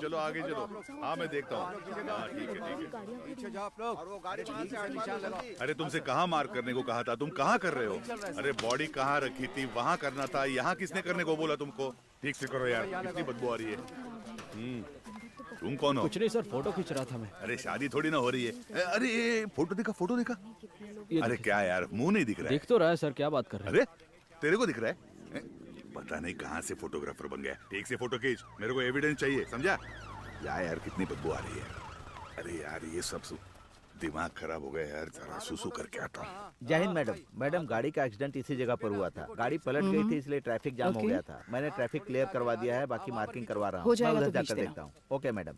चलो आगे चलो। हाँ मैं देखता हूँ। ठीक है। पीछे जाओ आप लोग। और वो गाड़ी वहाँ से निशान लगाओ। अरे तुमसे कहाँ मार्क करने को कहा था, तुम कहाँ कर रहे हो? अरे बॉडी कहाँ रखी थी, वहाँ करना था, यहाँ किसने करने को बोला तुमको? ठीक से करो यार, कितनी बदबू आ रही है। तुम कौन हो? कुछ नहीं सर, फोटो खींच रहा था मैं। अरे शादी थोड़ी ना हो रही है। अरे ये फोटो देखा, फोटो देखा। अरे क्या यार, मुंह नहीं दिख रहा है। दिख तो रहा है सर, क्या बात कर रहे हैं? अरे तेरे को दिख रहा है? पता नहीं कहाँ से फोटोग्राफर बन गया। ठीक से फोटो खींच, मेरे को एविडेंस चाहिए, समझा? यार कितनी बदबू आ रही है। अरे यार ये सब दिमाग खराब हो गया यार, जरा सुसु करके आता हूँ। जय हिंद मैडम। मैडम गाड़ी का एक्सीडेंट इसी जगह पर हुआ था। गाड़ी पलट गई थी इसलिए ट्रैफिक जाम हो गया था। मैंने ट्रैफिक क्लियर करवा दिया है, बाकी मार्किंग करवा रहा हूँ। मैं उधर जाकर देखता हूँ। Okay madam.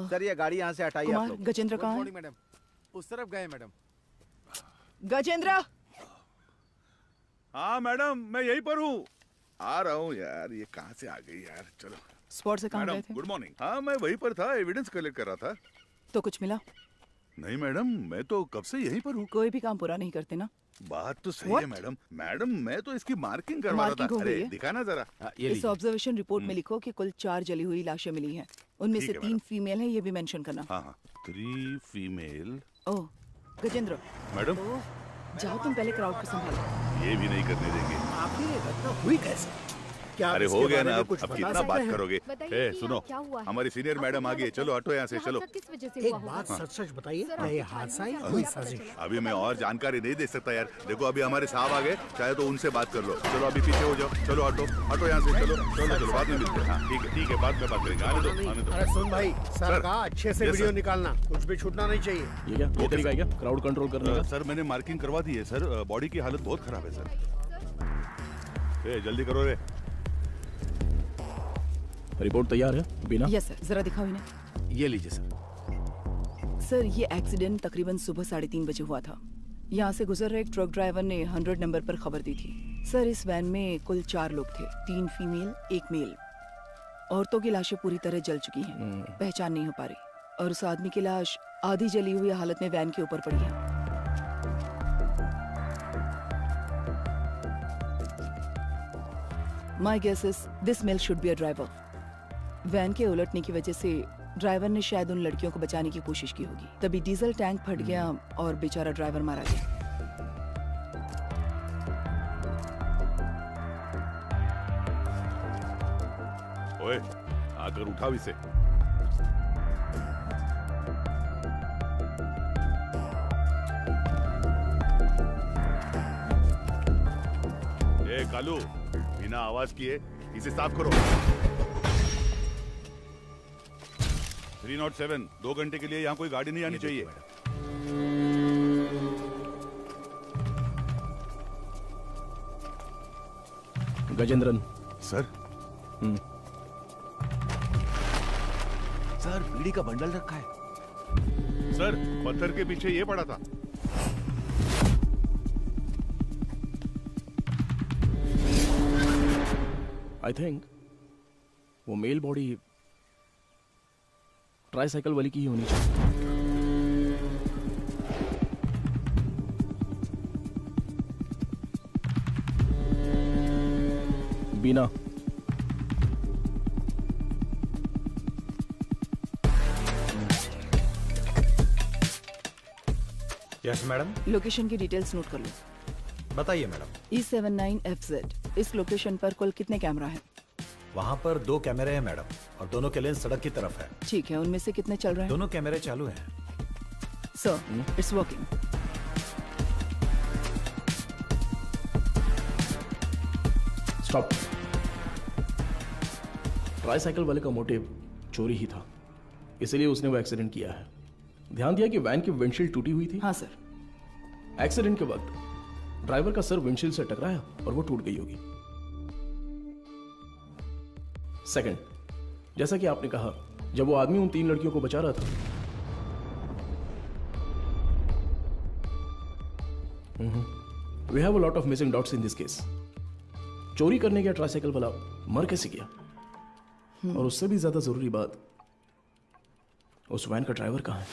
सर ये गाड़ी यहाँ से हटाइए आप लोग। गजेंद्र कहाँ है? मैडम उस तरफ गए मैडम। गजेंद्र। हाँ मैडम मैं यहीं पर हूँ, आ रहा हूँ यार। ये कहाँ से आ गई यार? चलो। स्पॉट से कहाँ गए थे? Good morning. हाँ मैं वहीं पर था, एविडेंस कलेक्ट कर रहा था। तो कुछ मिला? नहीं मैडम, मैं तो कब से यहीं पर हूँ। कोई भी काम पूरा नहीं करते ना? बात तो सही है मैडम। मैडम मैं तो इसकी मार्किंग करवा रहा था। अरे दिखाना जरा। इस ऑब्जर्वेशन रिपोर्ट में लिखो कि कुल 4 जली हुई लाशें मिली हैं। उनमें से 3 फीमेल हैं, ये भी मेंशन करना। हाँ 3 फीमेल। ओह गजेंद्र। मैडम जाओ तुम पहले क्राउड को संभालो। ये भी नहीं करने देंगे। आखिर ये घटना हुई कैसे? क्या अरे हो गया ना, अब कितना बात हैं? करोगे? ए सुनो, हमारी सीनियर मैडम आ गई है, चलो हटो यहाँ से, चलो। एक बात सच सच बताइए, क्या ये हादसा है या कोई साजिश? अभी मैं और जानकारी नहीं दे सकता यार। देखो अभी हमारे साहब आ गए, चाहे तो उनसे बात कर लो। चलो अभी पीछे हो जाओ, चलो हटो हटो यहाँ से, चलो चलो चलो बाद में मिलते हैं। हाँ ठीक है बाद में बात करेंगे। आने दो आने दो। अरे सुन भाई, सर का अच्छे से वीडियो निकालना, कुछ भी छूटना नहीं चाहिए। ये क्या ये तरीका है क्या क्राउड कंट्रोल करने का? सर मैंने मार्किंग करवा दी है सर, बॉडी की हालत बहुत खराब है सर। जल्दी करो रे। रिपोर्ट तैयार है बीना? यस सर, जरा दिखाओ इन्हें। ये लीजिए सर। सर ये एक्सीडेंट तकरीबन सुबह 3:30 बजे हुआ था। यहाँ से गुजर रहे एक ट्रक ड्राइवर ने 100 नंबर पर खबर दी थी। सर इस वैन में कुल 4 लोग थे, 3 फीमेल 1 मेल। औरतों की लाशें पूरी तरह जल चुकी हैं, पहचान नहीं हो पा रही। और उस आदमी की लाश आधी जली हुई हालत में वैन के ऊपर पड़ी है। My guess is this male should be a driver. Van के उलटने की वजह से ड्राइवर ने शायद उन लड़कियों को बचाने की कोशिश की होगी, तभी डीजल टैंक फट गया और बेचारा ड्राइवर मारा गया। ओए आकर उठाओ इसे। ए कालू, बिना आवाज किए इसे साफ करो। 307, 2 घंटे के लिए यहाँ कोई गाड़ी नहीं आनी चाहिए। गजेंद्रन। सर। सर बीड़ी का बंडल रखा है। सर पत्थर के पीछे ये पड़ा था। आई थिंक वो मेल बॉडी ट्राईसाइकिल वाली की ही होनी चाहिए। बीना। Yes madam. लोकेशन की डिटेल्स नोट कर लो। बताइए मैडम। E79FZ। इस लोकेशन पर कुल कितने कैमरा हैं? वहाँ पर 2 कैमरे हैं मैडम, और दोनों के लेंस सड़क की तरफ है। ठीक है, उनमें से कितने चल रहे हैं? दोनों कैमरे चालू हैं। Sir it's working. Stop. Tricycle वाले का मोटिव चोरी ही था, इसलिए उसने वो एक्सीडेंट किया है। ध्यान दिया कि वैन की विंडशील्ड टूटी हुई थी? हाँ सर। एक्सीडेंट के वक्त ड्राइवर का सर विंडशील्ड से टकराया और वो टूट गई होगी। सेकंड, जैसा कि आपने कहा, जब वो आदमी उन 3 लड़कियों को बचा रहा था, we have a lot of missing dots in this case. चोरी करने गया ट्राईसाइकिल वाला मर कैसे गया? और उससे भी ज्यादा जरूरी बात, उस वैन का ड्राइवर कहाँ है?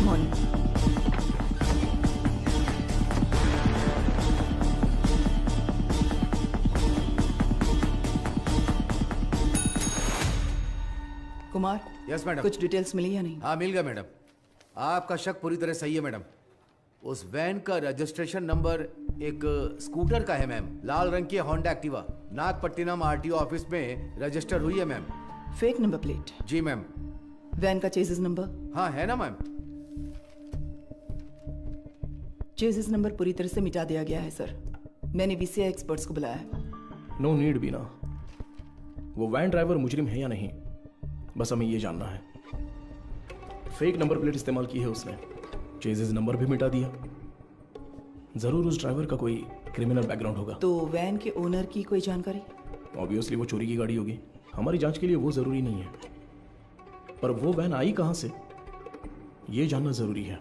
मॉर्निंग। Kumar, yes madam. कुछ डिटेल्स मिली या नहीं? हाँ मिल गया मैडम। आपका शक पूरी तरह सही है मैडम। उस वैन का रजिस्ट्रेशन नंबर एक स्कूटर का है मैम, लाल रंग की Honda Activa. Nagapattinam RTO office में रजिस्टर हुई है मैम। Fake number plate? जी मैम। वैन का चेसिस नंबर? हाँ है ना मैम। चेसिस नंबर पूरी तरह से मिटा दिया गया है सर। मैंने वीसीआई एक्सपर्ट्स को बुलाया है। नो नीड बीना। वो वैन ड्राइवर मुजरिम है या नहीं, बस हमें ये जानना है। फेक नंबर प्लेट इस्तेमाल की है उसने, चेजिस नंबर भी मिटा दिया। जरूर उस ड्राइवर का कोई क्रिमिनल बैकग्राउंड होगा। तो वैन के ओनर की कोई जानकारी? ऑब्वियसली वो चोरी की गाड़ी होगी। हमारी जांच के लिए वो जरूरी नहीं है, पर वो वैन आई कहां से ये जानना जरूरी है।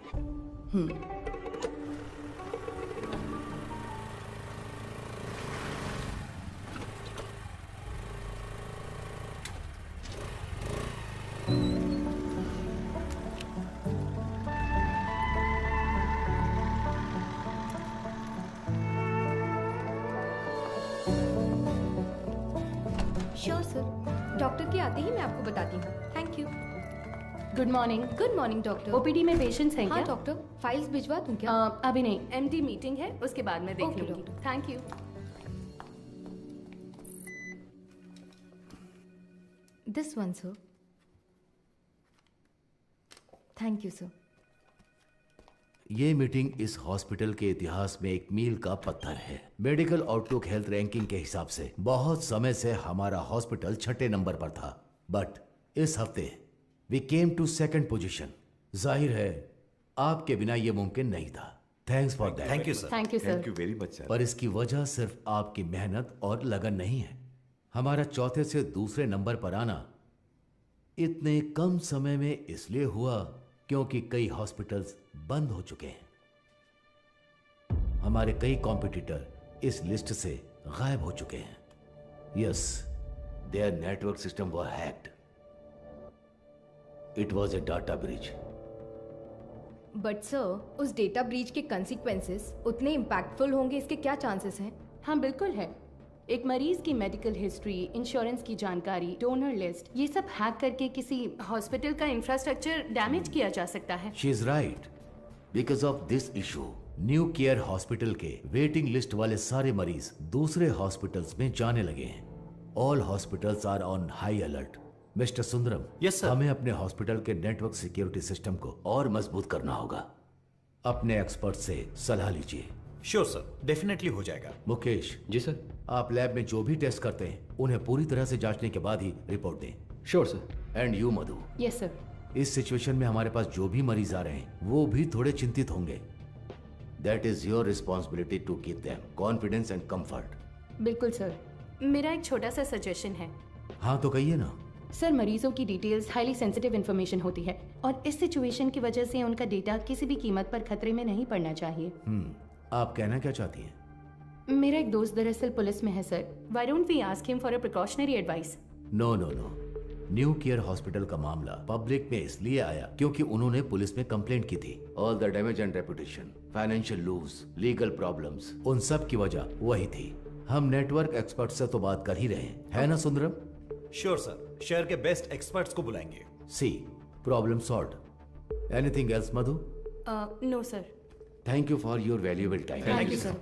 श्योर सर, डॉक्टर के आते ही मैं आपको बताती हूँ। Thank you. Good morning. Good morning doctor. OPD में पेशेंट्स हैं हाँ क्या? डॉक्टर, फाइल्स भिजवा दूँ क्या? अभी नहीं, एमडी मीटिंग है, उसके बाद मैं देख Okay, लूंगी। doctor. Thank you. This one sir. Thank you sir. ये मीटिंग इस हॉस्पिटल के इतिहास में एक मील का पत्थर है। मेडिकल आउटलुक हेल्थ रैंकिंग के हिसाब से बहुत समय से हमारा हॉस्पिटल 6ठे नंबर पर था, बट इस हफ्ते we came to 2nd position. जाहिर है आपके बिना ये मुमकिन नहीं था। Thanks for that. Thank you sir. Thank you sir. Thank you very much sir. पर इसकी वजह सिर्फ आपकी मेहनत और लगन नहीं है। हमारा चौथे से दूसरे नंबर पर आना इतने कम समय में इसलिए हुआ क्योंकि कई हॉस्पिटल्स बंद हो चुके हैं। हमारे कई कॉम्पिटिटर इस लिस्ट से गायब हो चुके हैं। Yes, their network system were hacked. It was a data breach. But sir, उस डेटा ब्रीच के कंसिक्वेंसेस उतने इम्पैक्टफुल होंगे, इसके क्या चांसेस हैं? हाँ बिल्कुल है। एक मरीज की मेडिकल हिस्ट्री, इंश्योरेंस की जानकारी, डोनर लिस्ट, ये सब हैक करके किसी हॉस्पिटल का इंफ्रास्ट्रक्चर डैमेज किया जा सकता है। She is right. Because of this issue new care hospital के वेटिंग लिस्ट वाले सारे मरीज दूसरे हॉस्पिटल्स में जाने लगे हैं। All hospitals are on high alert. Mister Sundaram, yes sir. हमें अपने हॉस्पिटल के नेटवर्क सिक्योरिटी सिस्टम को और मजबूत करना होगा। अपने एक्सपर्ट से सलाह लीजिए। श्योर सर, डेफिनेटली हो जाएगा। मुकेश जी सर। आप लैब में जो भी टेस्ट करते हैं उन्हें पूरी तरह से जांचने के बाद ही रिपोर्ट दें। Sure sir. And you Madhu, yes sir. इस सिचुएशन में हमारे पास जो भी मरीज आ रहे हैं वो भी थोड़े चिंतित होंगे। That is your responsibility to give them confidence and comfort. बिल्कुल सर। मेरा एक छोटा सा सजेशन है। हाँ तो कहिए ना। सर, मरीजों की डिटेल्स हाईली सेंसिटिव इन्फॉर्मेशन होती है और इस सिचुएशन की वजह से उनका डेटा किसी भी कीमत पर खतरे में नहीं पड़ना चाहिए। आप कहना क्या चाहती हैं? मेरा एक दोस्त दरअसल पुलिस में है sir. Why don't we ask him for a precautionary advice? No no no. New care hospital का मामला पब्लिक में इसलिए आया क्योंकि उन्होंने पुलिस में कंप्लेंट की थी। All the damage and reputation, financial loose, legal problems, उन सब की वजह वही थी। हम नेटवर्क एक्सपर्ट से तो बात कर ही रहे हैं, है ना सुंदरम? श्योर सर, शहर के बेस्ट एक्सपर्ट्स को बुलाएंगे। See, problem solved. Anything else Madhu? No sir. Thank you for your valuable time. Thank you sir.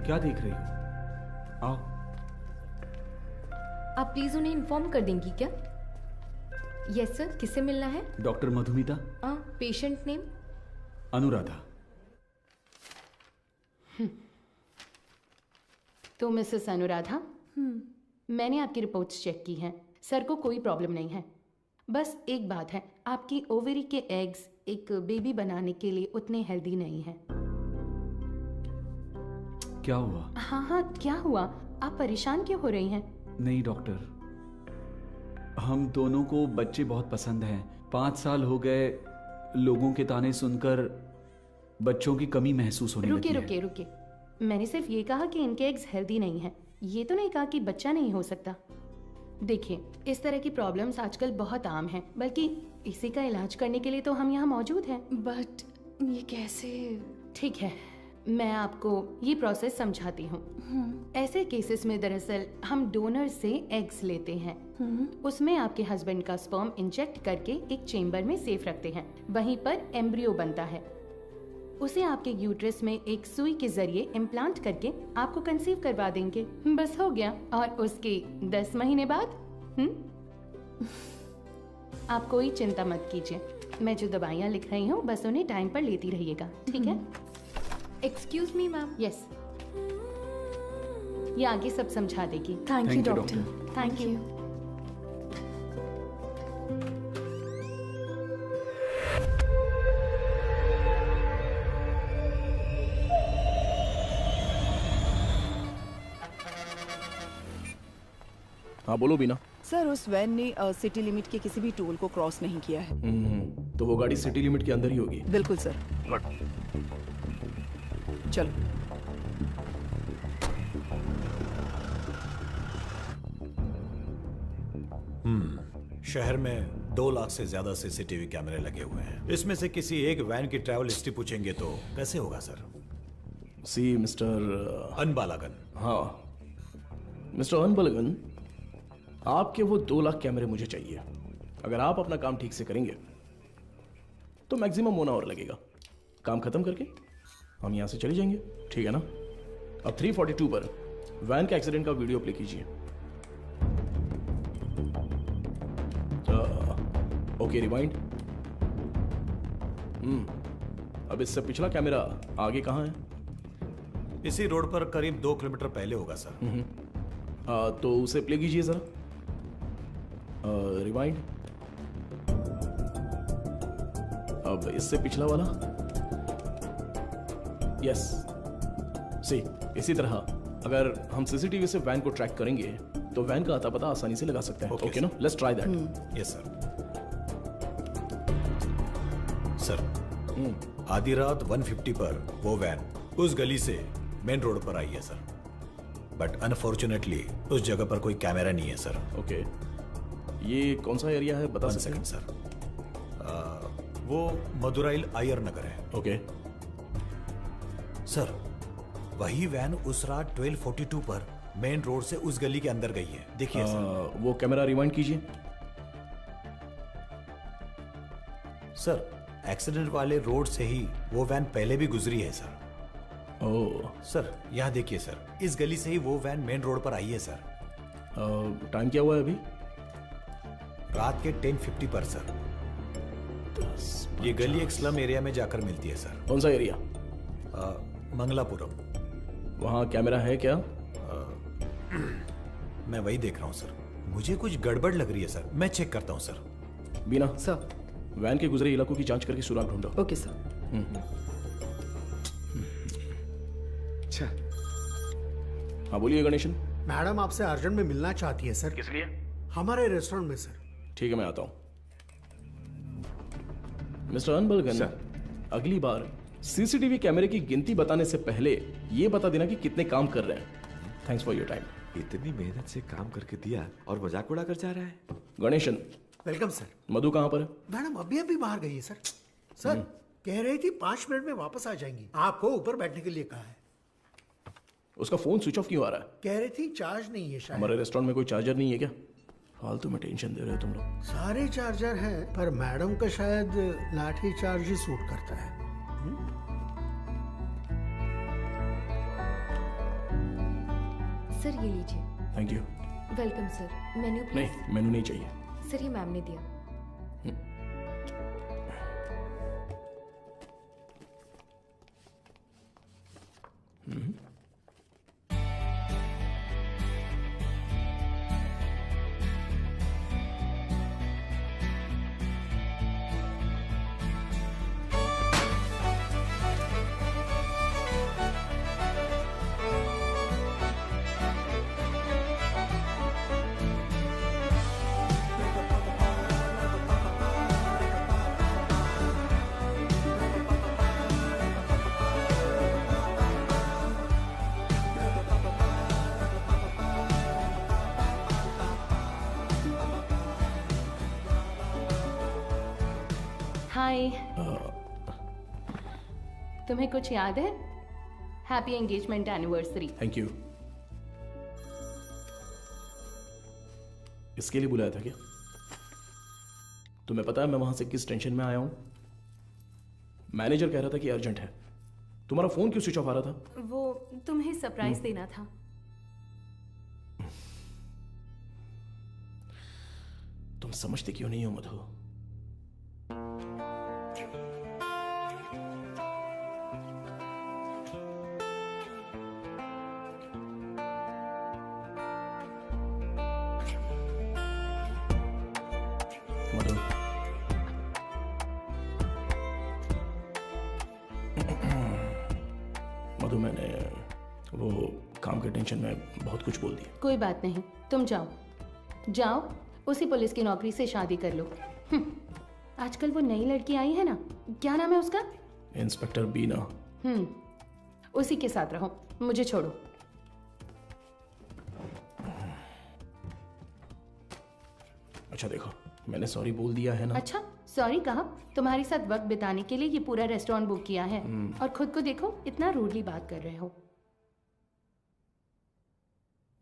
क्या देख रही हो? आओ। आप प्लीज उन्हें इन्फॉर्म कर देंगी क्या? यस सर, किससे मिलना है? Doctor Madhumita. Patient name? Anuradha. तो मिसेस अनुराधा, मैंने आपकी रिपोर्ट्स चेक की हैं। सर को कोई प्रॉब्लम नहीं है। बस एक बात है, आपकी ओवरी के एग्स एक बेबी बनाने के लिए उतने हेल्दी नहीं हैं। क्या हुआ? हाँ, क्या हुआ? आप परेशान क्यों हो रही हैं? नहीं डॉक्टर, हम दोनों को बच्चे बहुत पसंद हैं। 5 साल हो गए लोगों के ताने सुनकर बच्चों की कमी महसूस होने रुके लगी रुके रुके, मैंने सिर्फ ये कहा कि इनके एग्स हेल्दी नहीं हैं। ये तो नहीं कहा कि बच्चा नहीं हो सकता। देखिए, इस तरह की प्रॉब्लम्स आजकल बहुत आम हैं, बल्कि इसी का इलाज करने के लिए तो हम यहाँ मौजूद हैं। बट ये कैसे? ठीक है, मैं आपको ये प्रोसेस समझाती हूँ। ऐसे केसेस में दरअसल हम डोनर से एग्स लेते हैं, उसमें आपके हस्बैंड का स्पर्म इंजेक्ट करके एक चेम्बर में सेफ रखते हैं। वहीं पर एम्ब्रियो बनता है, उसे आपके यूट्रस में एक सुई के जरिए इम्प्लांट करके आपको कंसीव करवा देंगे। बस हो गया। और उसके 10 महीने बाद आप कोई चिंता मत कीजिए। मैं जो दवाइयाँ लिख रही हूँ बस उन्हें टाइम पर लेती रहिएगा, ठीक है? Excuse me ma'am. यस, ये आगे सब समझा देगी। Thank you doctor. Thank you. हाँ बोलो बीना। सर, उस वैन ने सिटी लिमिट के किसी भी टोल को क्रॉस नहीं किया है। तो वो गाड़ी सिटी लिमिट के अंदर ही होगी। बिल्कुल सर। चलो। शहर में 2 लाख से ज्यादा सीसीटीवी कैमरे लगे हुए हैं। इसमें से किसी एक वैन की ट्रैवल हिस्ट्री पूछेंगे तो कैसे होगा सर? सी मिस्टर अनबालागन। हाँ मिस्टर अनबालागन, आपके वो 2 लाख कैमरे मुझे चाहिए। अगर आप अपना काम ठीक से करेंगे तो मैक्सिमम 1 आवर लगेगा। काम खत्म करके हम यहाँ से चले जाएंगे, ठीक है ना? अब 342 पर वैन का एक्सीडेंट का वीडियो प्ले कीजिए। Okay, rewind. अब इससे पिछला कैमरा आगे कहाँ है? इसी रोड पर करीब 2 किलोमीटर पहले होगा सर। तो उसे प्ले कीजिए जरा। रिवाइंड। अब इससे पिछला वाला। यस, सी इसी तरह अगर हम सीसीटीवी से वैन को ट्रैक करेंगे तो वैन का अता पता आसानी से लगा सकते हैं। ओके ना? Let's try that. Yes sir. Sir, आधी रात 150 पर वो वैन उस गली से मेन रोड पर आई है सर, बट अनफॉर्चुनेटली उस जगह पर कोई कैमरा नहीं है सर। ओके, ये कौन सा एरिया है बता सकते हैं? सर, वो मदुराइल आयर नगर है। ओके सर, वही वैन उस रात 1242 पर मेन रोड से उस गली के अंदर गई है। देखिए सर। वो कैमरा रिवाइंड कीजिए। सर, एक्सीडेंट वाले रोड से ही वो वैन पहले भी गुजरी है सर। ओह सर, यहाँ देखिए सर, इस गली से ही वो वैन मेन रोड पर आई है सर। टाइम क्या हुआ है अभी? रात के 10:50 पर सर। ये गली एक स्लम एरिया में जाकर मिलती है सर। कौन सा एरिया? मंगलापुरम। वहाँ कैमरा है क्या? मैं वही देख रहा हूँ सर। मुझे कुछ गड़बड़ लग रही है सर, मैं चेक करता हूँ सर। बीना सर, वैन के गुजरे इलाकों की जांच करके सुराग ढूंढो। Okay sir. अच्छा, हाँ बोलिए गणेशन। मैडम आपसे अर्जेंट में मिलना चाहती है सर। किस लिए? हमारे रेस्टोरेंट में सर। ठीक है, मैं आता हूँ। मिस्टर अनबलगन, अगली बार सीसीटीवी कैमरे की गिनती बताने से पहले ये बता देना कि कितने काम कर रहे हैं। Thanks for your time. इतनी मेहनत से काम करके दिया और मजाक उड़ा कर जा रहा है। गणेशन। Welcome sir. मधु कहाँ पर है? मैडम अभी अभी बाहर गई है सर। सर कह रही थी 5 मिनट में वापस आ जाएंगी। आपको ऊपर बैठने के लिए कहा है। उसका फोन स्विच ऑफ क्यों आ रहा है? कह रही थी चार्ज नहीं है शायद। हमारे रेस्टोरेंट में कोई चार्जर नहीं है क्या? फालतू में टेंशन दे रहे हो तुम लोग। सारे चार्जर हैं, पर मैडम का शायद लाठी चार्ज ही सूट करता है। सर ये लीजिए। Thank you. Welcome sir. Menu please. नहीं, मेनू नहीं चाहिए। सर ये मैम ने दिया। हाय। तुम्हें कुछ याद है? Happy engagement anniversary. Thank you. इसके लिए बुलाया था क्या? तुम्हें पता है मैं वहां से किस टेंशन में आया हूं? मैनेजर कह रहा था कि अर्जेंट है। तुम्हारा फोन क्यों स्विच ऑफ आ रहा था? वो तुम्हें सरप्राइज देना था। तुम समझते क्यों नहीं हो मधु? मधु, मधु मैंने वो काम के टेंशन में बहुत कुछ बोल दिया। कोई बात नहीं, तुम जाओ जाओ, उसी पुलिस की नौकरी से शादी कर लो। आजकल वो नई लड़की आई है ना, क्या नाम है उसका? इंस्पेक्टर बीना। उसी के साथ रहो, मुझे छोड़ो। अच्छा देखो, मैंने सॉरी बोल दिया है ना। अच्छा, सॉरी कहा? तुम्हारे साथ वक्त बिताने के लिए ये पूरा रेस्टोरेंट बुक किया है और खुद को देखो, इतना रूडली बात कर रहे हो।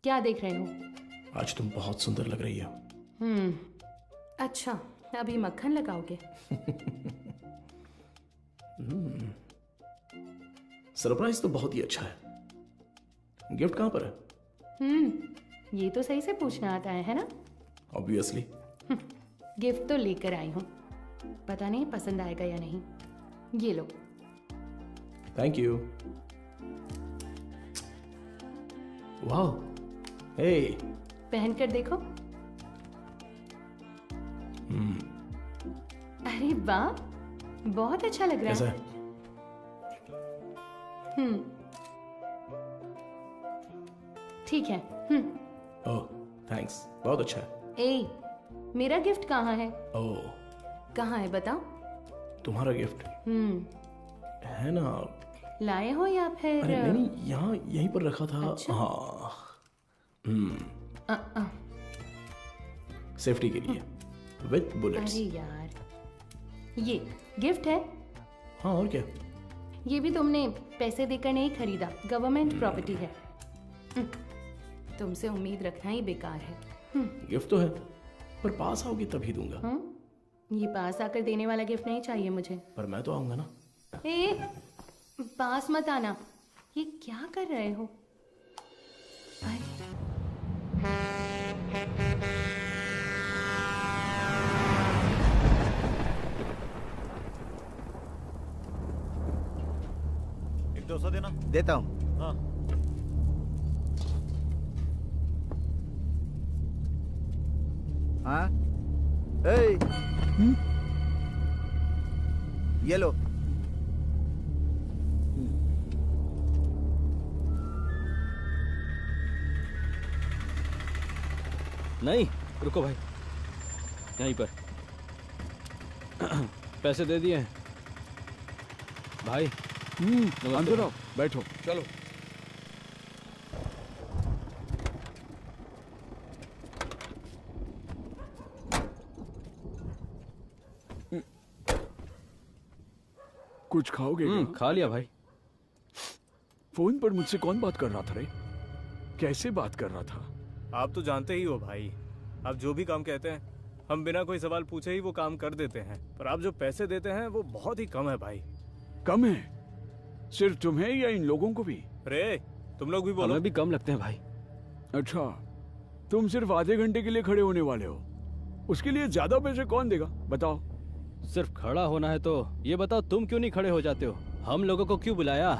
क्या देख रहे हो? आज तुम बहुत सुंदर लग रही हो। अच्छा, अभी मक्खन लगाओगे? सरप्राइज तो बहुत ही अच्छा है। गिफ्ट कहां पर है? ये तो सही से पूछना आता है ना? ऑब्वियसली। गिफ्ट तो लेकर आई हूँ, पता नहीं पसंद आएगा या नहीं। ये लो। Thank you. वाह, हे। पहन कर देखो। अरे वाह, बहुत अच्छा लग रहा है। ठीक है। ओह, थैंक्स, बहुत अच्छा है। ए, मेरा गिफ्ट कहाँ है? ओह, कहाँ है बताओ? तुम्हारा गिफ्ट है ना? लाए हो या फिर? अरे नहीं, यहाँ यहीं पर रखा था। अच्छा? हाँ। सेफ्टी के लिए विथ बुलेट्स। अरे यार, ये गिफ्ट है? हाँ, और क्या? ये भी तुमने पैसे देकर नहीं खरीदा, गवर्नमेंट प्रॉपर्टी है। तुमसे उम्मीद रखना ही बेकार है। गिफ्ट तो है, पर पास आओगे तभी दूंगा। ये पास आकर देने वाला गिफ्ट नहीं चाहिए मुझे। पर मैं तो आऊंगा ना। ए, पास मत आना। ये क्या कर रहे हो? एक 200 देना। देता हूँ। हाँ। हाँ? ये लो। नहीं, रुको भाई, यहीं पर पैसे दे दिए हैं भाई। अंदर आओ, बैठो। चलो। कुछ खाओगे क्या? खा लिया भाई। फोन पर मुझसे कौन बात कर रहा था रे? कैसे बात कर रहा था? आप तो जानते ही हो भाई, आप जो भी काम कहते हैं हम बिना कोई सवाल पूछे ही वो काम कर देते हैं, पर आप जो पैसे देते हैं वो बहुत ही कम है भाई। कम है? सिर्फ तुम्हें या इन लोगों को भी? रे, तुम लोग भी बोलो। हमें भी कम लगते हैं भाई। अच्छा, तुम सिर्फ आधे घंटे के लिए खड़े होने वाले हो, उसके लिए ज्यादा पैसे कौन देगा बताओ? सिर्फ खड़ा होना है तो ये बताओ तुम क्यों नहीं खड़े हो जाते हो? हम लोगों को क्यों बुलाया?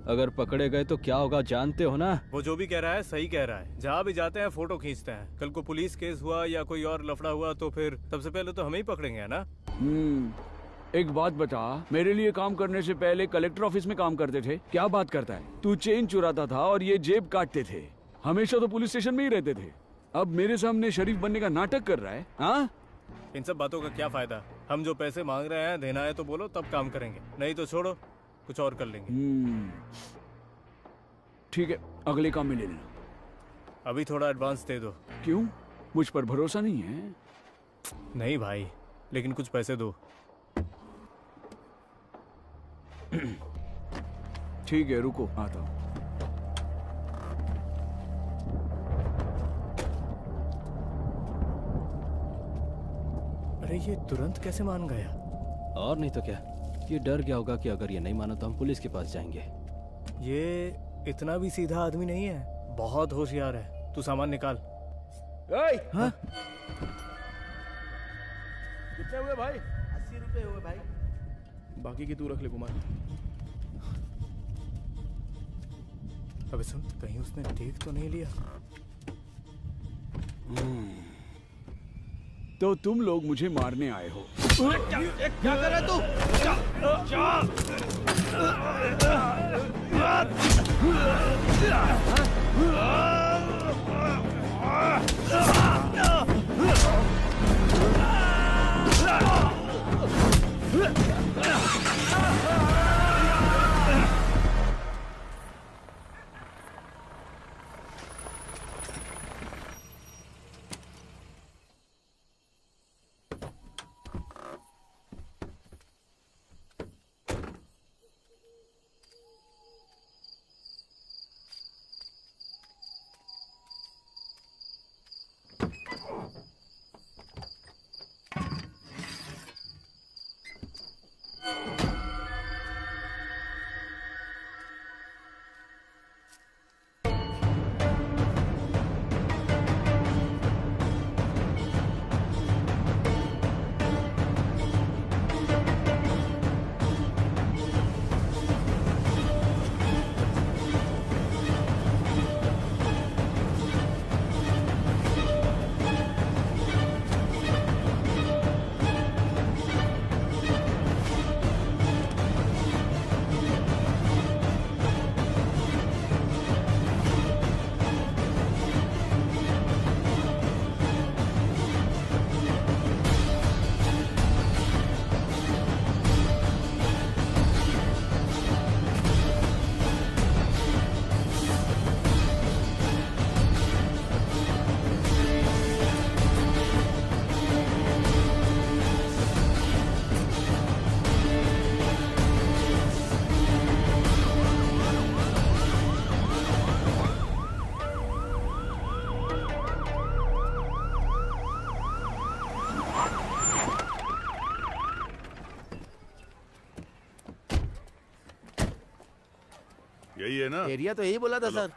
अगर पकड़े गए तो क्या होगा जानते हो ना? वो जो भी कह रहा है सही कह रहा है। जहाँ भी जाते हैं फोटो खींचते हैं। कल को पुलिस केस हुआ या कोई और लफड़ा हुआ तो फिर सबसे पहले तो हमें ही पकड़ेंगे ना। एक बात बता, मेरे लिए काम करने से पहले कलेक्टर ऑफिस में काम करते थे। क्या बात करता है? तू चेन चुराता था और ये जेब काटते थे। हमेशा तो पुलिस स्टेशन में ही रहते थे। अब मेरे सामने शरीफ बनने का नाटक कर रहा है। हाँ, इन सब बातों का क्या फायदा? हम जो पैसे मांग रहे हैं देना है तो बोलो, तब काम करेंगे, नहीं तो छोड़ो, कुछ और कर लेंगे। ठीक है, अगले काम में ले लेना। अभी थोड़ा एडवांस दे दो। क्यों? मुझ पर भरोसा नहीं है? नहीं भाई, लेकिन कुछ पैसे दो। ठीक है, रुको, आता हूँ। अरे ये तुरंत कैसे मान गया? और नहीं तो क्या, ये डर गया होगा कि अगर ये नहीं माना तो हम पुलिस के पास जाएंगे। ये इतना भी सीधा आदमी नहीं है, बहुत होशियार है। तू सामान निकाल। हाँ? कितने हुए भाई? 80 रुपए हुए भाई। बाकी की तू रख ले कुमार। अबे सुन, कहीं उसने देख तो नहीं लिया? तो तुम लोग मुझे मारने आए हो। क्या कर रहा है तू? यही है ना? एरिया तो यही बोला था सर।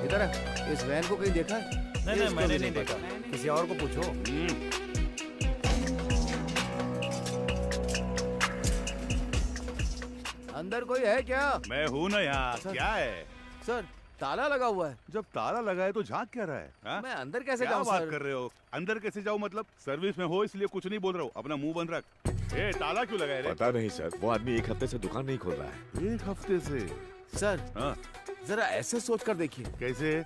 इधर है, इस वैन को कहीं देखा है? नहीं, मैंने नहीं देखा। किसी और को पूछो। अंदर कोई है क्या? मैं हूँ ना यहाँ। क्या है सर? ताला लगा हुआ है। जब ताला लगा है तो झांक क्या रहा है? हा? मैं अंदर कैसे क्या जाऊँ बात सर? कर रहे हो? अंदर कैसे जाऊँ मतलब? सर्विस में हो इसलिए कुछ नहीं बोल रहा हूँ। अपना मुंह बंद रख। ए, ताला क्यों लगा है रे? पता नहीं सर, वो आदमी 1 हफ्ते से दुकान नहीं खोल रहा है। 1 हफ्ते से? सर हाँ? जरा ऐसे सोच कर देखिए। कैसे?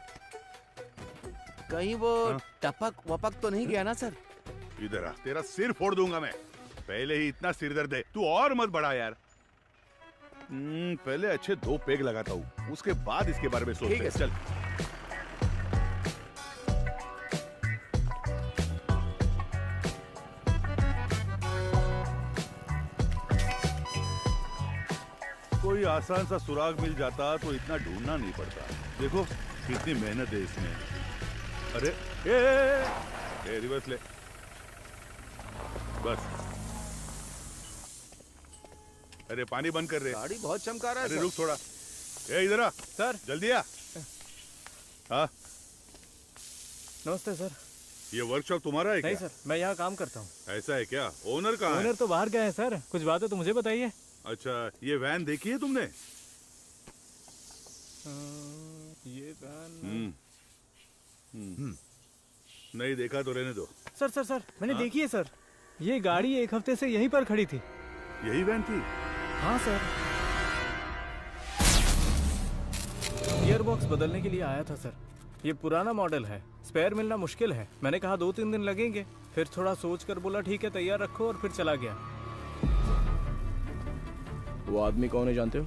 कहीं वो टपक वपक तो नहीं गया ना सर? इधर आ, तेरा सिर फोड़ दूंगा मैं। पहले ही इतना सिर दर्द है, तू और मत बढ़ा यार। पहले अच्छे 2 पेग लगाता हूँ, उसके बाद इसके बारे में सोचते हैं। चल। कोई आसान सा सुराग मिल जाता तो इतना ढूंढना नहीं पड़ता। देखो कितनी मेहनत है इसमें। अरे ए, रिवर्स ले बस। अरे पानी बंद कर रहे। गाड़ी बहुत चमका रहा है। अरे रुक थोड़ा। ए इधर आ सर। जल्दी आ। हाँ नमस्ते सर। ये वर्कशॉप तुम्हारा है क्या? नहीं सर, मैं यहाँ काम करता हूँ। ऐसा है क्या? ओनर कहाँ है? ओनर तो बाहर गए हैं सर। कुछ बात है तो मुझे बताइए। अच्छा, ये वैन देखी है तुमने? ये वैन नहीं देखा तो रहने दो। सर सर सर मैंने देखी है सर, ये गाड़ी एक हफ्ते से यहीं पर खड़ी थी। यही वैन थी? हाँ सर, गियर बॉक्स बदलने के लिए आया था सर। ये पुराना मॉडल है, स्पेयर मिलना मुश्किल है। मैंने कहा 2-3 दिन लगेंगे, फिर थोड़ा सोच कर बोला ठीक है तैयार रखो, और फिर चला गया। वो आदमी कौन है जानते हो?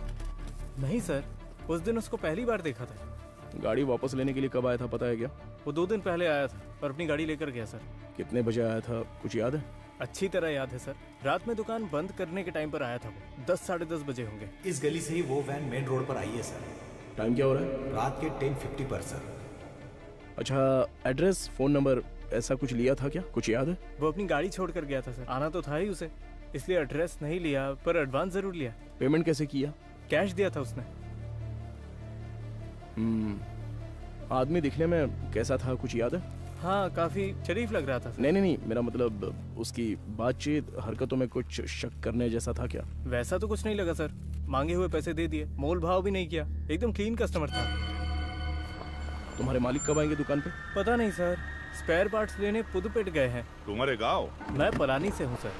नहीं सर, उस दिन उसको पहली बार देखा था। गाड़ी वापस लेने के लिए कब आया था पता है क्या? वो 2 दिन पहले आया था और अपनी गाड़ी लेकर गया सर। कितने बजे आया था कुछ याद है? अच्छी तरह याद है सर, रात में दुकान बंद करने के टाइम पर आया था वो। 10-10:30 बजे होंगे। इस गली से ही वो वैन मेन रोड पर आई है सर। टाइम क्या हो रहा है? रात के 10:50 पर सर। अच्छा, एड्रेस, फोन नंबर ऐसा कुछ लिया था क्या? कुछ याद है? वो अपनी गाड़ी छोड़ कर गया था सर, आना तो था ही उसे, इसलिए एड्रेस नहीं लिया, पर एडवांस जरूर लिया। पेमेंट कैसे किया? कैश दिया था उसने। आदमी दिखने में कैसा था कुछ याद है? हाँ, काफी शरीफ लग रहा था सर। नहीं, मेरा मतलब उसकी बातचीत, हरकतों में कुछ शक करने जैसा था क्या? वैसा तो कुछ नहीं लगा सर, मांगे हुए पैसे दे दिए, मोल भाव भी नहीं किया, एकदम क्लीन कस्टमर था। तुम्हारे मालिक कब आएंगे दुकान पे? पता नहीं सर, स्पेयर पार्ट्स लेने पुदुपेट गए हैं। तुम्हारे गाँव? मैं पलानी से हूँ सर।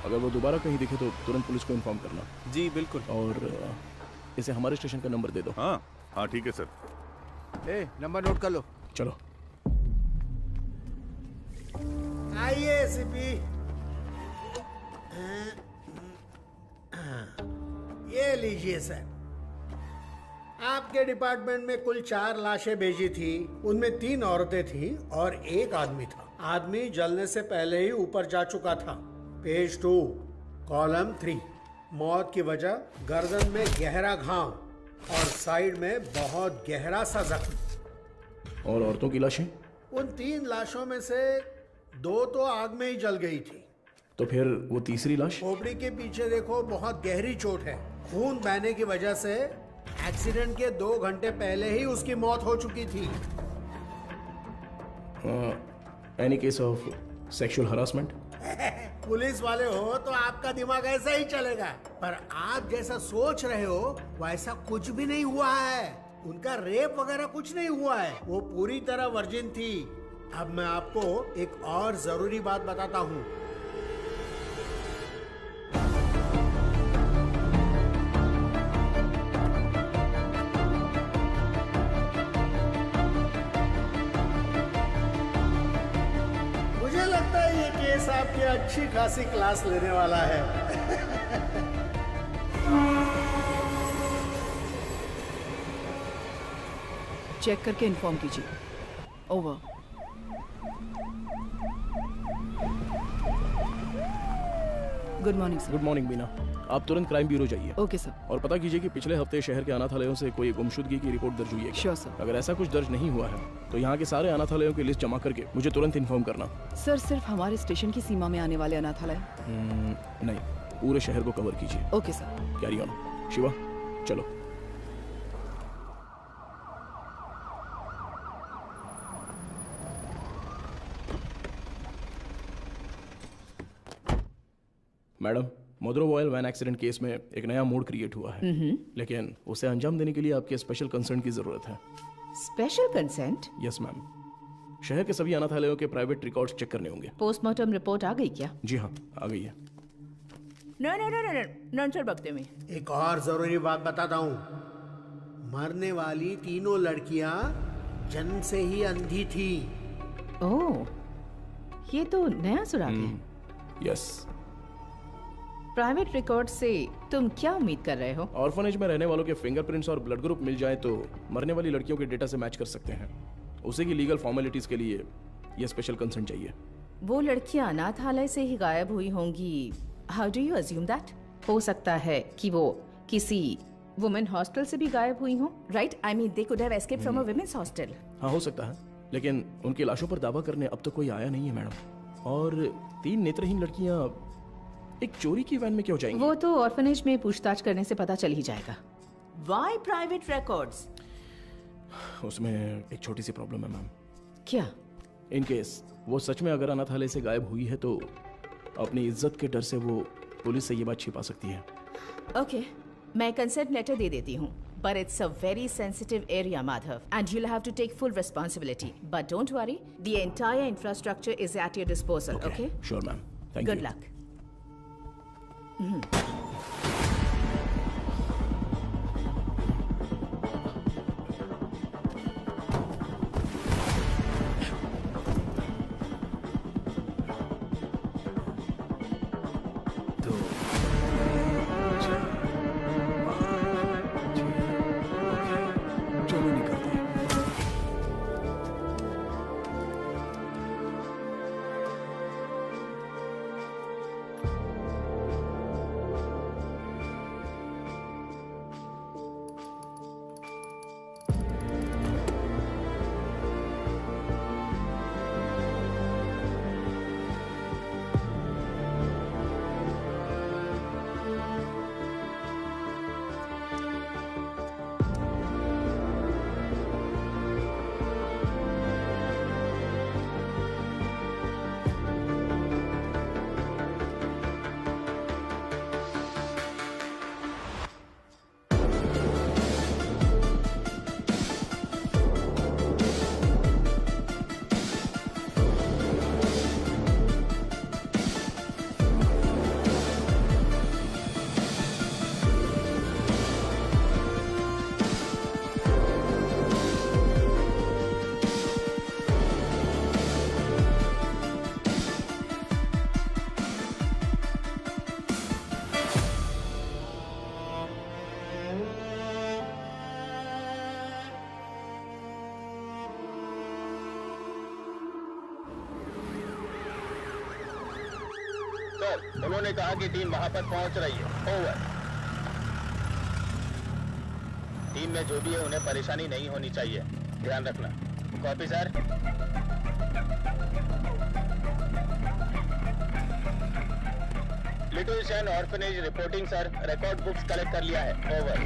अगर वो दोबारा कहीं दिखे तो तुरंत पुलिस को इन्फॉर्म करना। जी बिल्कुल। और इसे हमारे स्टेशन का नंबर दे दो। हाँ ठीक है सर। नंबर नोट कर लो। चलो आइए एसीपी। ये लीजिए सर, आपके डिपार्टमेंट में कुल 4 लाशें भेजी थी, उनमें 3 औरतें थी और 1 आदमी था। आदमी जलने से पहले ही ऊपर जा चुका था। पेज 2 कॉलम 3, मौत की वजह गर्दन में गहरा घाव और साइड में बहुत गहरा सा जख्म। और औरतों की लाशें? उन 3 लाशों में से 2 तो आग में ही जल गई थी। तो फिर वो तीसरी लाश? खोपड़ी के पीछे देखो, बहुत गहरी चोट है। खून बहने की वजह से एक्सीडेंट के 2 घंटे पहले ही उसकी मौत हो चुकी थी। Any case of sexual harassment? Police वाले हो तो आपका दिमाग ऐसा ही चलेगा, पर आप जैसा सोच रहे हो वैसा कुछ भी नहीं हुआ है। उनका रेप वगैरह कुछ नहीं हुआ है, वो पूरी तरह वर्जिन थी। अब मैं आपको एक और जरूरी बात बताता हूँ। मुझे लगता है ये केस आपकी अच्छी खासी क्लास लेने वाला है। चेक करके इन्फॉर्म कीजिए। Over. Good morning sir. Good morning Beena, आप तुरंत क्राइम ब्यूरो जाइए। Okay sir. और पता कीजिए कि पिछले हफ्ते शहर के अनाथालयों से कोई गुमशुदगी की रिपोर्ट दर्ज हुई है। Sure sir. अगर ऐसा कुछ दर्ज नहीं हुआ है तो यहाँ के सारे अनाथालयों की लिस्ट जमा करके मुझे तुरंत इन्फॉर्म करना। सर, सिर्फ हमारे स्टेशन की सीमा में आने वाले अनाथालय? नहीं, पूरे शहर को कवर कीजिए। Okay sir. Carry on. Shiva चलो। मैडम, मोद्रोव ऑयल वैन एक्सीडेंट केस में एक नया मोड क्रिएट हुआ है, लेकिन उसे अंजाम देने के लिए आपके स्पेशल कंसर्न की जरूरत है। Special consent? Yes ma'am. शहर के सभी अनाथालयों के प्राइवेट रिकॉर्ड्स चेक करने होंगे। पोस्टमार्टम रिपोर्ट आ गई क्या? जी हाँ, आ गई है। नंचर बकते में एक और जरूरी बात बताता हूँ, मरने वाली 3 लड़कियां जन्म से ही अंधी थी। ओह, ये तो नया सुराग है। यस। प्राइवेट रिकॉर्ड से तुम क्या उम्मीद कर रहे हो? ऑर्फनेज में रहने वालों के फिंगरप्रिंट्स और ब्लड ग्रुप मिल जाए तो मरने वाली लड़कियों के डेटा से मैच कर सकते हैं। उसी की लीगल फॉर्मेलिटीज के लिए ये स्पेशल कंसर्न चाहिए। वो लड़कियां अनाथालय से ही गायब हुई होंगी। How do you assume that? हो सकता है कि वो किसी वुमेन हॉस्टल से भी गायब हुई हो, right? I mean they could have escaped from a women's hostel. हाँ, हो सकता है, लेकिन उनकी लाशों पर दावा करने अब तक कोई आया नहीं है मैडम। और 3 नेत्रहीन लड़कियां एक चोरी की वैन में क्यों जाएंगी? वो तो ऑर्फनेज में पूछताछ करने से पता चल ही जाएगा। Why private records? उसमें एक छोटी सी प्रॉब्लम है मैम। क्या? इन केस वो सच में अगर अनाथालय से गायब हुई है तो अपनी इज्जत के डर से वो पुलिस से ये बात छिपा सकती है। ओके, मैं कंसेंट लेटर दे देती हूँ, But it's a very sensitive area, Madhav, and you'll have to take full responsibility. But don't worry, the entire infrastructure is at your disposal, okay? Sure, ma'am. Thank you. Good luck. Sir, उन्होंने कहा कि team वहां पर पहुंच रही है। Over. Team में जो भी है उन्हें परेशानी नहीं होनी चाहिए, ध्यान रखना। Copy sir. Little Shine orphanage reporting sir, record books collect कर लिया है। ओवर।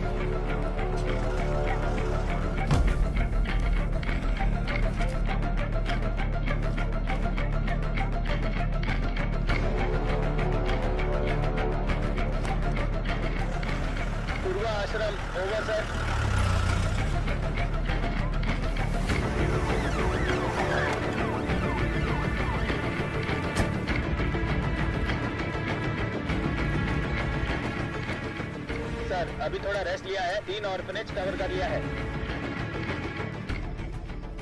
आश्रम ओवर सर। सर अभी थोड़ा रेस्ट लिया है, 3 ऑर्फनेज कवर कर लिया है।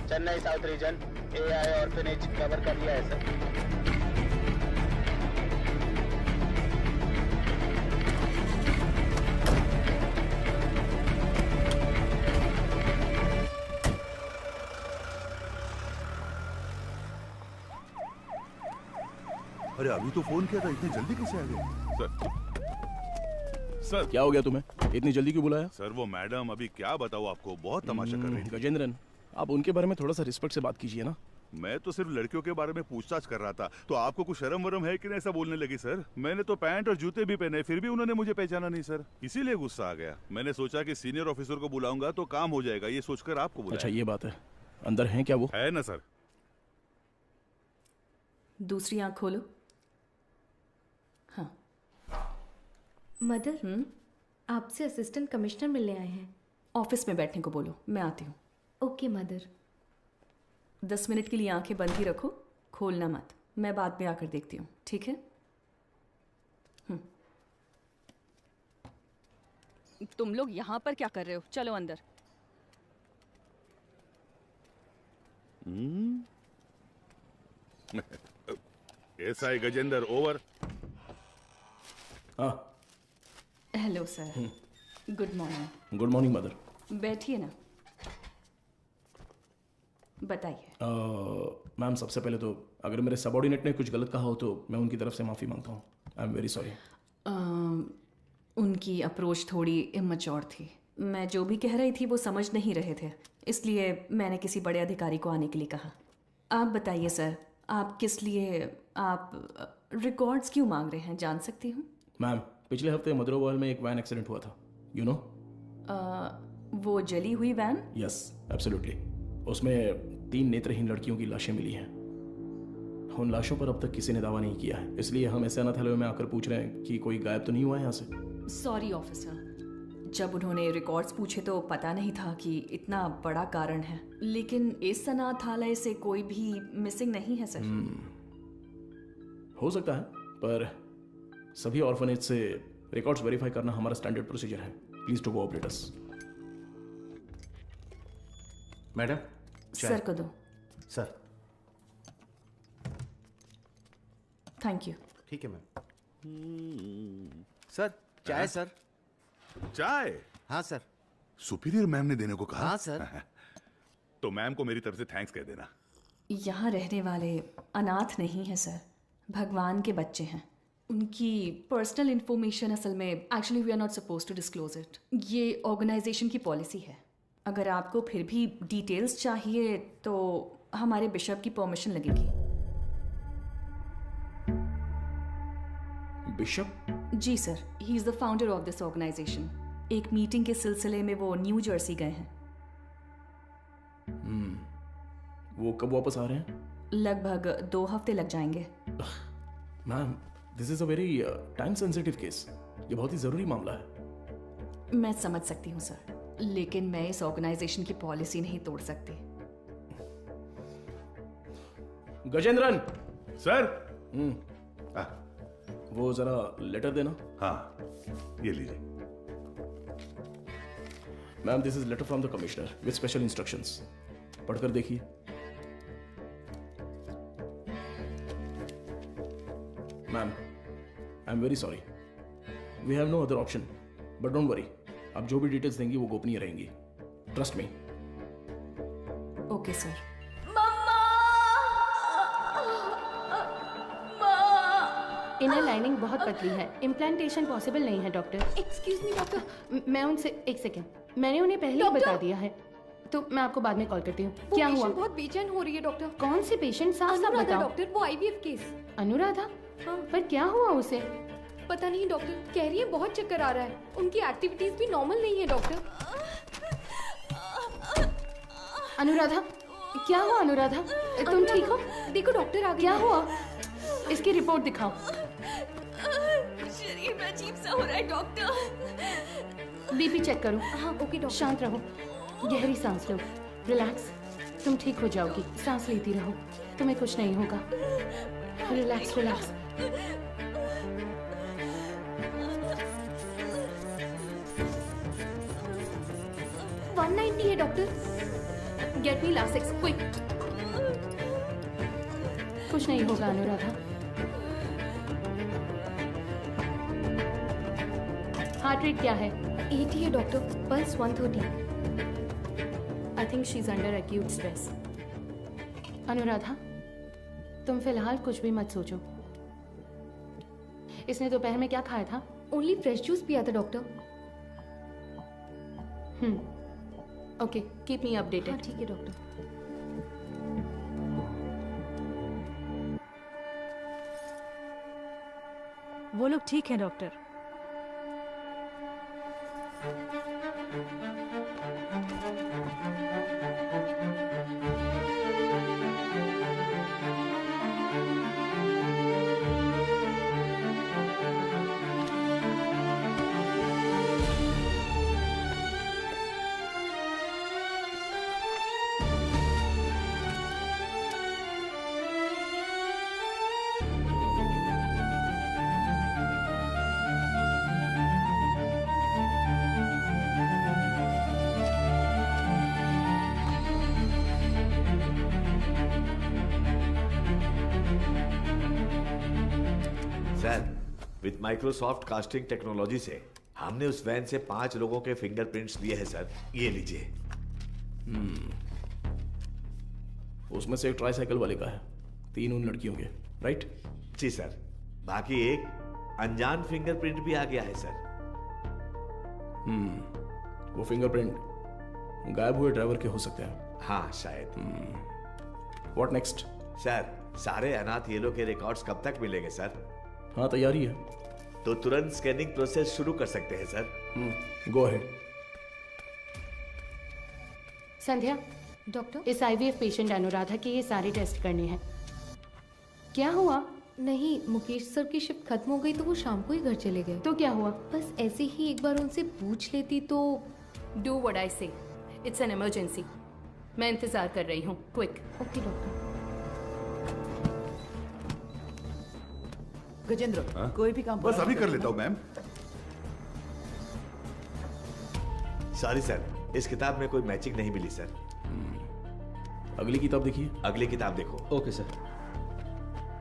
Chennai south region AI orphanage cover कर लिया है सर। अरे अभी तो फोन किया था, इतनी जल्दी कैसे आ गए? सर क्या हो गया तुम्हें? इतनी जल्दी क्यों बुलाया? सर वो मैडम अभी क्या बताऊँ आपको, बहुत तमाशा कर रही थी। गजेंद्रन, आप उनके बारे में थोड़ा सा रिस्पेक्ट से बात कीजिए ना। मैं तो सिर्फ लड़कियों के बारे में पूछताछ कर रहा था, तो आपको कुछ शर्म वरम है कि नहीं ऐसा बोलने लगी? सर मैंने तो पैंट और जूते भी पहने, फिर भी उन्होंने मुझे पहचाना नहीं सर, इसीलिए गुस्सा आ गया। मैंने सोचा कि सीनियर ऑफिसर को बुलाऊंगा तो काम हो जाएगा, ये सोचकर आपको बुलाया। अच्छा ये बात है, अंदर है क्या वो? है ना सर। दूसरी आंख खोलो। हाँ मदर, आपसे असिस्टेंट कमिश्नर मिलने आए हैं। ऑफिस में बैठने को बोलो, मैं आती हूँ। Okay mother. 10 मिनट के लिए आंखें बंद ही रखो, खोलना मत। मैं बाद में आकर देखती हूँ, ठीक है? तुम लोग यहाँ पर क्या कर रहे हो? चलो अंदर। SI Gajendra over. हाँ hello sir, good morning. Good morning mother. बैठिए ना, बताइए। मैम सबसे पहले तो अगर मेरे सबॉर्डिनेट ने कुछ गलत कहा हो तो मैं उनकी तरफ से माफ़ी मांगता हूँ। I am very sorry. उनकी अप्रोच थोड़ी इमैच्योर थी। मैं जो भी कह रही थी वो समझ नहीं रहे थे, इसलिए मैंने किसी बड़े अधिकारी को आने के लिए कहा। आप बताइए सर, आप किस लिए, आप रिकॉर्ड्स क्यों मांग रहे हैं, जान सकती हूँ? मैम पिछले हफ्ते मदरोवाल में एक वैन एक्सीडेंट हुआ था, यू नो। वो जली हुई वैन? Yes absolutely. उसमें 3 नेत्रहीन लड़कियों की लाशें मिली हैं। उन लाशों पर अब तक किसी ने दावा नहीं किया है, इसलिए हम ऐसे अनाथालयों में आकर पूछ रहे हैं कि कोई गायब तो नहीं हुआ है यहाँ से। सॉरी ऑफिसर, जब उन्होंने रिकॉर्ड्स पूछे तो पता नहीं था कि इतना बड़ा कारण है, लेकिन इस अनाथालय से कोई भी मिसिंग नहीं है सर। हो सकता है, पर सभी ऑर्फनेज से रिकॉर्ड्स वेरीफाई करना हमारा स्टैंडर्ड प्रोसीजर है। Please to cooperate us. Madam sir को दो। Sir thank you. ठीक है मैम। सर चाय सर। चाय? हाँ सर। सुपीरियर मैम ने देने को कहा? हाँ सर। तो मैम को मेरी तरफ से थैंक्स कह देना। यहाँ रहने वाले अनाथ नहीं है सर, भगवान के बच्चे हैं। उनकी पर्सनल इंफॉर्मेशन असल में actually we are not suppose to disclose it. ये ऑर्गेनाइजेशन की पॉलिसी है। अगर आपको फिर भी डिटेल्स चाहिए तो हमारे बिशप की परमिशन लगेगी। बिशप? जी sir, he is the founder of this organisation. एक मीटिंग के सिलसिले में वो न्यू जर्सी गए हैं। वो कब वापस आ रहे हैं? लगभग 2 हफ्ते लग जाएंगे। Ma'am, this is a very time sensitive case. ये बहुत ही जरूरी मामला है। मैं समझ सकती हूँ सर, लेकिन मैं इस ऑर्गेनाइजेशन की पॉलिसी नहीं तोड़ सकती। गजेंद्रन सर। वो जरा लेटर देना। हाँ, ये लीजिए। Ma'am, this is letter from the commissioner with special instructions. पढ़कर देखिए। Ma'am, I am very sorry, we have no other option, but don't worry, आप जो भी डिटेल्स देंगी वो गोपनीय रहेंगी। Trust me. Okay sir. Inner lining बहुत पतली है, इम्प्लांटेशन पॉसिबल नहीं है डॉक्टर। Excuse me doctor. मैं उनसे एक सेकेंड, मैंने उन्हें पहले ही बता दिया है, तो मैं आपको बाद में कॉल करती हूँ। क्या हुआ? बहुत बेचैन हो रही है डॉक्टर। कौन से पेशेंट? साफ साफ बताओ डॉक्टर। वो आईवीएफ केस। अनुराधा? हाँ। पर क्या हुआ उसे? पता नहीं डॉक्टर, कह रही है बहुत चक्कर आ रहा है। उनकी एक्टिविटीज भी नॉर्मल नहीं है डॉक्टर। अनुराधा, क्या हुआ अनुराधा? तुम ठीक हो? देखो डॉक्टर आ गए। क्या हुआ? इसकी रिपोर्ट दिखाओ। शरीर में अजीब सा हो रहा है डॉक्टर। बीपी चेक करो। हाँ ओके डॉक्टर। शांत रहो, गहरी सांस लो, रिलैक्स। तुम ठीक हो जाओगी, सांस लेती रहो, तुम्हें कुछ नहीं होगा। Relax relax. Hey doctor. Get me Lasix quick. कुछ नहीं होगा अनुराधा। हार्ट रेट क्या है? 80 है doctor, pulse 130। I think she is under acute stress. Anuradha, तुम फिलहाल कुछ भी मत सोचो। इसने दोपहर में क्या खाया था? ओनली फ्रेश जूस पिया था doctor. Okay, keep me updated. ठीक है डॉक्टर। वो लोग ठीक हैं doctor. With Microsoft casting technology से हमने उस वैन से 5 लोगों के फिंगरप्रिंट्स लिए हैं सर। ये लीजिए। उसमें से एक ट्राईसाइकिल वाले का है, 3 उन लड़कियों के, राइट? जी सर। बाकी एक अनजान फिंगरप्रिंट भी आ गया है सर। वो फिंगरप्रिंट गायब हुए ड्राइवर के हो सकते हैं। हाँ शायद। What next? सर, सारे अनाथ येलो के रिकॉर्ड्स कब तक मिलेंगे सर? हाँ, तैयारी है। तो तुरंत स्कैनिंग प्रोसेस शुरू कर सकते हैं sir. Go ahead. Sandhya, doctor, इस आईवीएफ पेशेंट अनुराधा के ये सारे टेस्ट करने हैं। क्या हुआ? नहीं, मुकेश सर की शिफ्ट खत्म हो गई तो वो शाम को ही घर चले गए। तो क्या हुआ? बस ऐसे ही एक बार उनसे पूछ लेती तो। डू व्हाट आई से, इट्स एन इमरजेंसी। मैं इंतजार कर रही हूँ, क्विक। Okay doctor. गजेंद्र, कोई भी काम बस अभी कर लेता हूँ मैम। सॉरी सर, इस किताब में कोई मैचिंग नहीं मिली सर। अगली किताब देखिए। अगली किताब देखो। Okay sir.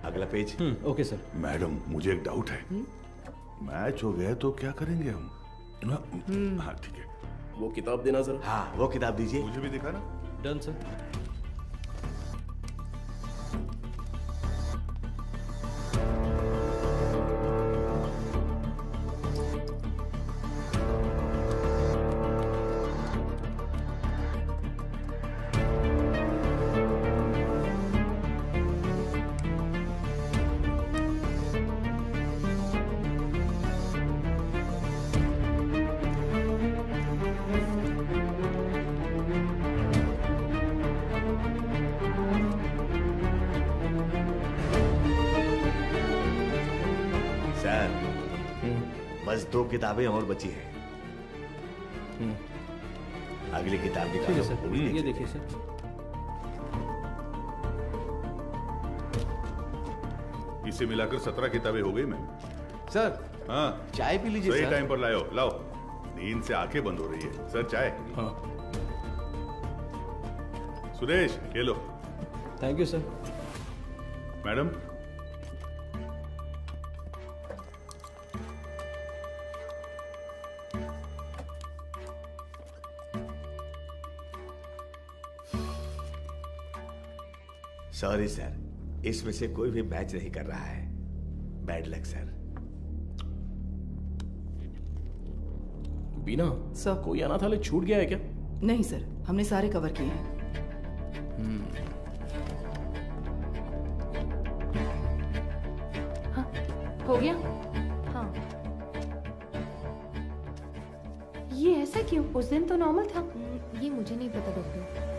अगला पेज। Okay sir. मैडम मुझे एक डाउट है, मैच हो गया तो क्या करेंगे हम? हाँ ठीक है। वो किताब देना जरा। हाँ वो किताब दीजिए। मुझे भी दिखा ना। Done sir. बस 2 किताबें और बची हैं। अगली किताब निकालो। सर ये देखिए सर। इसे मिलाकर 17 किताबें हो गई मैम। सर हाँ चाय पी लीजिए। सही सर टाइम पर लाओ लाओ, नींद से आंखें बंद हो रही है। सर चाय। हाँ सुरेश ये लो। Thank you sir. Madam sorry sir, इसमें से कोई भी मैच नहीं कर रहा है। Bad luck sir. Beena sir, कोई अनाथालय छूट गया है क्या? नहीं सर, हमने सारे कवर किए हैं। हाँ, हो गया? हाँ। ये ऐसा क्यों? उस दिन तो नॉर्मल था। ये मुझे नहीं पता डॉक्टर।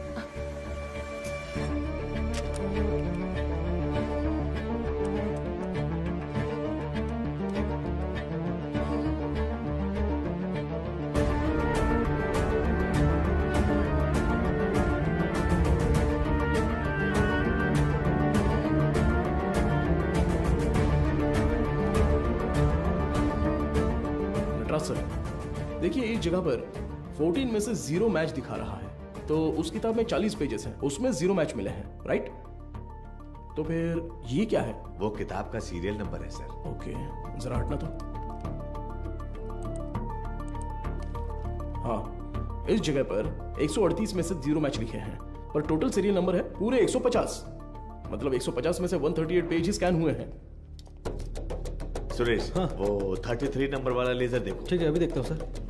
सर देखिए एक जगह पर 14 में से 0 मैच दिखा रहा है, तो उस किताब में 40 पेजेस हैं, उसमें 0 मैच मिले हैं, राइट? तो फिर ये क्या है? वो किताब का सीरियल नंबर है सर। ओके जरा हटना तो। हाँ इस जगह पर 138 में से 0 मैच लिखे हैं, पर टोटल सीरियल नंबर है पूरे 150। मतलब 150 में से 138 पेज ही स्कैन हुए हैं। सुरेश हाँ? वो 33 नंबर वाला लेजर देखो। ठीक है अभी देखता हूँ सर।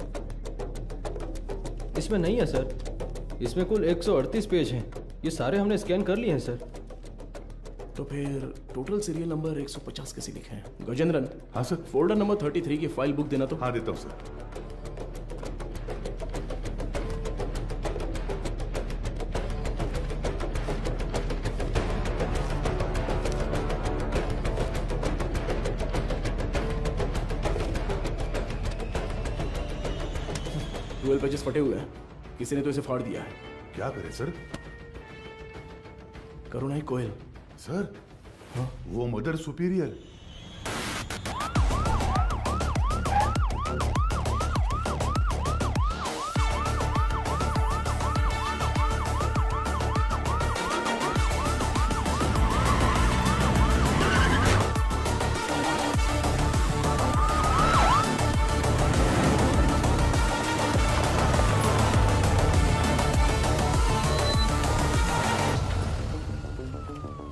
इसमें नहीं है सर, इसमें कुल 138 पेज हैं, ये सारे हमने स्कैन कर लिए हैं सर। तो फिर टोटल सीरियल नंबर 150 कैसे लिखे हैं? गजेंद्रन। हाँ सर। फोल्डर नंबर 33 की फाइल बुक देना तो। हाँ देता हूँ सर। पेजेस फटे हुए हैं, किसी ने तो इसे फाड़ दिया है। क्या करे सर? करुणाई कोयल। सर हाँ? वो मदर सुपीरियर।